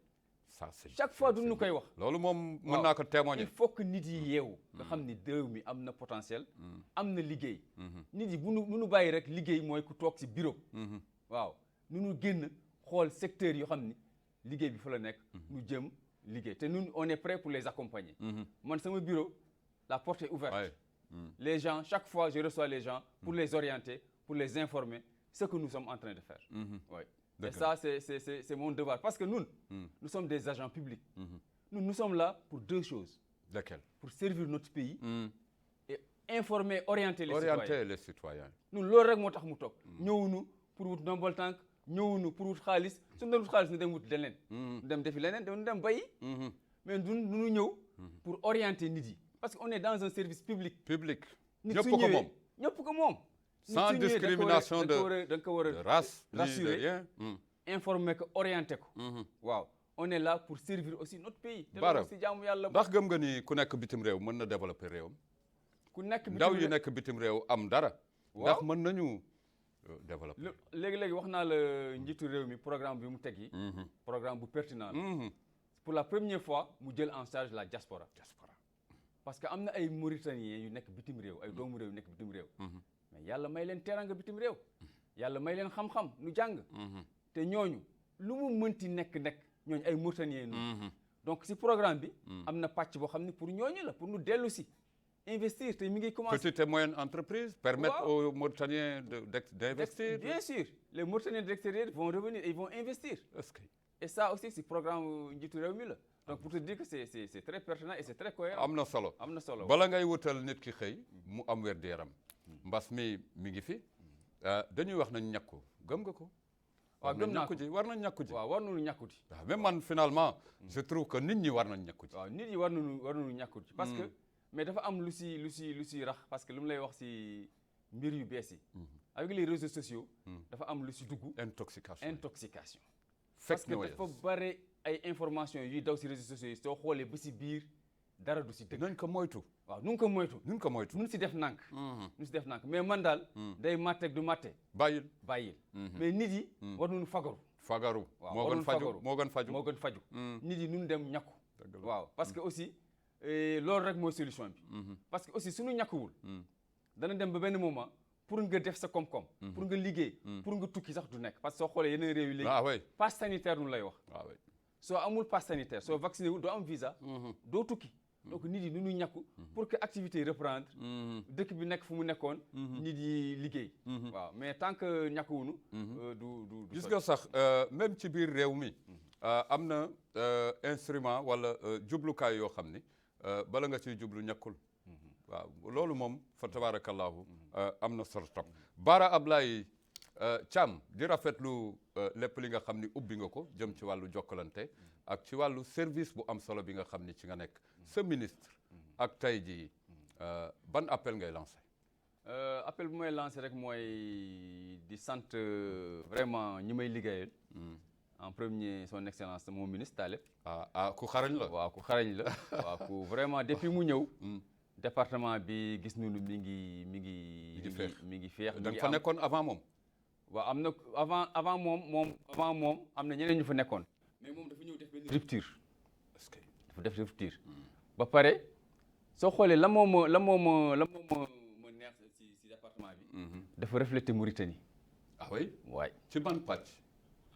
ça c'est chaque fois duñu koy wax. loolu moom mën naa ko témoigner. il faut que nit yi yeewu. nga xam ni réew mi am na potentiel. am na liggéey. nit yi bu nu bàyyi rek liggéey mooy ku toog si bureau. waaw nu génn xool secteur yoo xam ni liggéey bi fa la nekk. nu jëm liggéey te ñun on est prêt pour les accompagner. man sama bureau la porte est ouverte. Ouais. Les gens chaque fois je reçois les gens pour les orienter pour les informer ce que nous sommes en train de faire. Ouais. Et ça, c'est mon devoir. Parce que nous sommes des agents publics. Nous sommes là pour deux choses. Lesquelles? Pour servir notre pays et informer, orienter les citoyens. Nous, loolu rek moo tax mu toog. ñëwuñu pour wut ndombol tànk ñëwuñu pour wut xaalis suñu doon wut xaalis ñu dem wut leneen. ñu dem defi leneen ñu dem bayi. mais ñu ñëw pour orienter nit yi. parce que on est dans un service public. public. ñëpp ko moom ñëpp ko moom. sans discrimination de race, rassurer, informer ko orienter ko. waaw on est là pour servir aussi notre pays. Bara si jaamu yàlla. ndax gëm nga ni ku nekk bitim réew mën na développer réewam. ku nekk bitim ndaw yi nekk bitim réew am dara. ndax mën nañu développer. léegi wax naa la njiitu réew mi programme bi mu teg yi. programme bu pertinent la. pour la première fois mu jël en charge la diaspora. parce que am na ay Mauritaniens yu nekk bitim réew ay doomu réew yu nekk bitim réew. mais yàlla may leen teranga bitim réew. yàlla may leen xam-xam nu jàng. te ñooñu lu mu mënti nekk ñooñu ay Mauritaniens nu donc si programme bi. am na pàcc boo xam ne pour ñooñu la pour nu dellu si. investir te mi ngi commencer. petite et moyenne entreprise. permettre aux Mauritaniens d'investir. bien sûr les Mauritaniens de l'extérieur vont revenir et ils vont investir. est-ce que. et ça aussi si programme njiitu réew mi la. donc pour te dire que c'est très pertinent et c'est très cohérent. am na solo am na solo bala ngay wutal nit ki xëy mu am wér-gu-yaram. mbas mi ngi fi dañuy wax nañ ñàkku gëm nga ko. waaw gëm naa ko war nañ ñàkku ji. waaw war nañu ñàkku ji. waaw même man finalement je trouve que nit ñi war nañ ñàkku ji. waaw nit ñi war nañu ñàkku ji. parce que mais dafa am lu si rax parce que lu mu lay wax si mbir yu bees yi. avec les réseaux sociaux dafa am lu si dugg intoxication parce que dafa bare ay information yuy daw si réseaux sociaux yi soo xoolee ba si biir dara du si dëgg nañ ko moytu waaw nu ngi ko moytu nun si def nànk mais man daal day màtteeg du màtte bàyyil mais nit yi war nañu fagaru waaw moo gën faju nit yi nun dem ñàkku waaw parce que aussi loolu rek mooy solution bi parce que aussi suñu ñàkkuwul dana dem ba benn moment pour nga def sa koom-koom pour nga liggéey pour nga tukki sax du nekk parce que soo xoolee yeneen réew yi léegi passe sanitaire nu lay wax soo amul passe sanitaire soo vacciné wul doo am visa doo tukki donc nit yi nu ñuy ñàkku pour que activité reprendre dëkk bi nekk fu mu nekkoon nit yi liggéey waaw mais tant que ñàkkuwunu du gis nga sax même ci biir réew mi am na instrument wala jublukaay yoo xam ni bala nga ciy jublu ñàkkul waaw loolu moom fa tabarakallahu am na solo trop Bara Ablaye Thiam di rafetlu lépp li nga xam ni ubbi nga ko jëm ci wàllu jokkalante ak ci wàllu service bu am solo bi nga xam ni ci nga nekk sa ministre ak tey jii ban appel ngay lancé appel bu may lancé rek mooy di sant vraiment ñi may liggéeyal en premier son excellence mon ministre Taleb ku xarañ la waaw ku xarañ la waaw ku vraiment depuis mu ñëw département bi gis nañu mi ngi féex da nga fa nekkoon avant moom waaw am na avant moom am na ñeneen ñu fa nekkoon mais moom dafa ñëw def benn rupture dafa def rupture ba pare soo xoolee la moo ma neex si département bi dafa refléter Mauritanie oui waay ci ban pàcc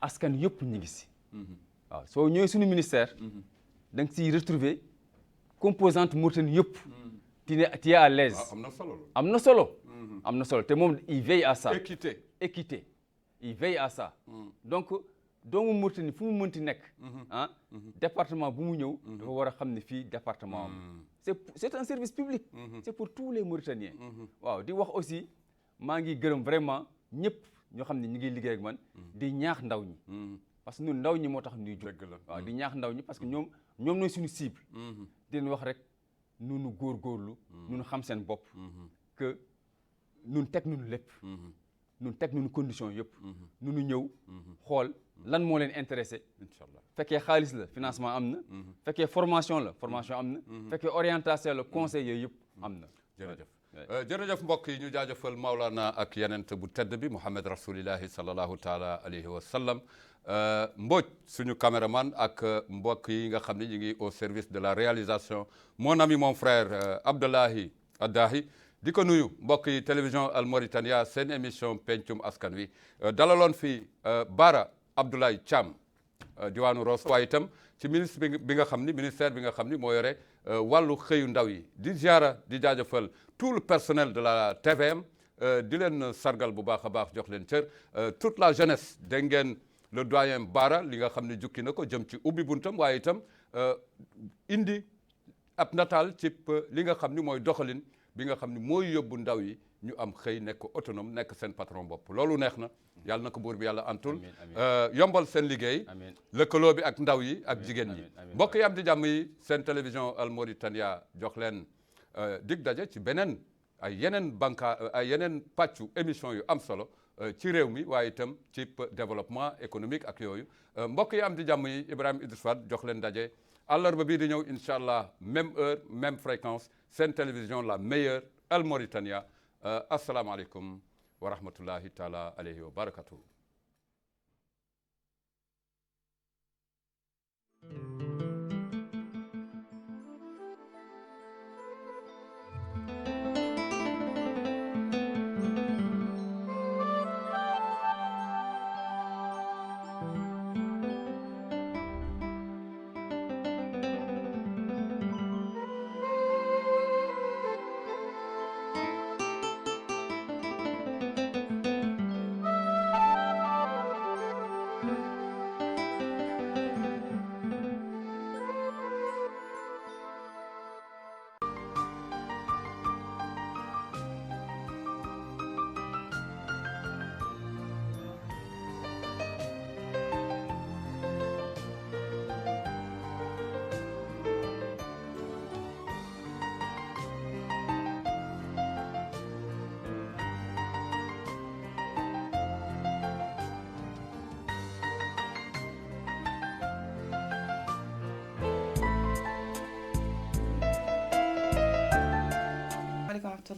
askan yëpp ñu ngi si waaw soo ñëwee suñu ministère da nga siy retrouver composante Mauritanie yëpp tu es à l'aise am na solo te moom il veille à ça équité il veille à ça donc doomu Mauritanie fu mu mënti nekk département bu mu ñëw dafa war a xam ne fii département am c'est un service public c'est pour tous les Mauritaniens waaw di wax aussi maa ngi gërëm vraiment ñëpp ñoo xam ne ñu ngi liggéey ak man di ñaax ndaw ñi parce que ñun ndaw ñi moo tax ñuy jóg waaw di ñaax ndaw ñi parce que ñoom nooy suñu cible di leen wax rek nunu góorgóorlu nunu xam seen bopp que nun teg nunu lépp nun teg nunu condition yëpp nunu ñëw xool lan moo leen intéressé inchallah fekkee xaalis la financement am na fekkee formation am na fekkee orientation la conseil yooyu yëpp am na jërëjëf mbokk yi ñu jaajëfal Maulana ak yenent bu tedd bi Muhammad rasulillahi sallallahu taala alayhi wa sallam Mbodj suñu caméraman ak mbokk yi nga xam ne ñu ngi au service de la réalisation mon ami mon frère Abdoulahi Addahi di ko nuyu mbokk yi télévision Al Mauritania seen émission pencum askan wi dalaloon fii Bara Abdoulaye Thiam diwaanu Rosso waaye itam ci ministre bi nga xam ni ministère bi nga xam ni moo yore wàllu xëyu ndaw yi di ziara di jaajëfal tout le personnel de la TVM di leen sargal bu baax a baax jox leen cër toute la jeunesse dégg ngeen le doyen Bara li nga xam ne jukki na ko jëm ci ubbi buntam waaye itam indi ab nataal ci li nga xam ni mooy doxalin bi nga xam ni mooy yóbbu ndaw yi ñu am xëy nekk autonome nekk seen patron bopp loolu neex na yàlla na ko buur bi yàlla antul yombal seen liggéey lëkkaloo bi ak ndaw yi ak jigéen ñi mbokk yi am di jàmm yi seen télévision Al Mauritania jox leen dig daje ci beneen ay yeneen pàccu émission yu am solo ci réew mi waaye itam ci développement économique ak yooyu mbokk yi am di jàmm yi Ibrahima Idriss Wade jox leen daje àllarba bii di ñëw incha allah même heure même fréquence seen télévision la meilleure Al Mauritania asalaamaaleykum wa rahmatullahi taala alayhi wa barakatuhu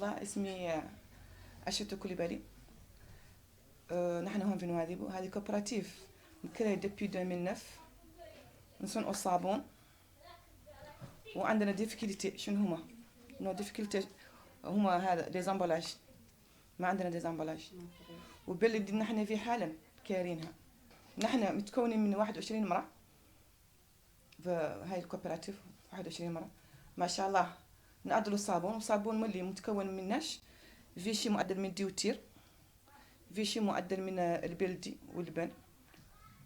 الله. اسمي أشتو كوليبالي. نحن هون في نواديبو. هذه كوبراتيف مكري ديبي 2009. نصنعوا الصابون وعندنا ديفيكولتي. شنو هما؟ نو ديفيكولتي هما هذا ديزامبلاج. ما عندنا ديزامبلاج. وبلد نحن في حالة كارينها. نحن متكونين من 21 مرة. هاي الكوبراتيف 21 مرة ما شاء الله. نعدلوا الصابون. وصابون ملي متكون من نش. في شي معدل من ديوتير. في شي معدل من البلدي واللبن.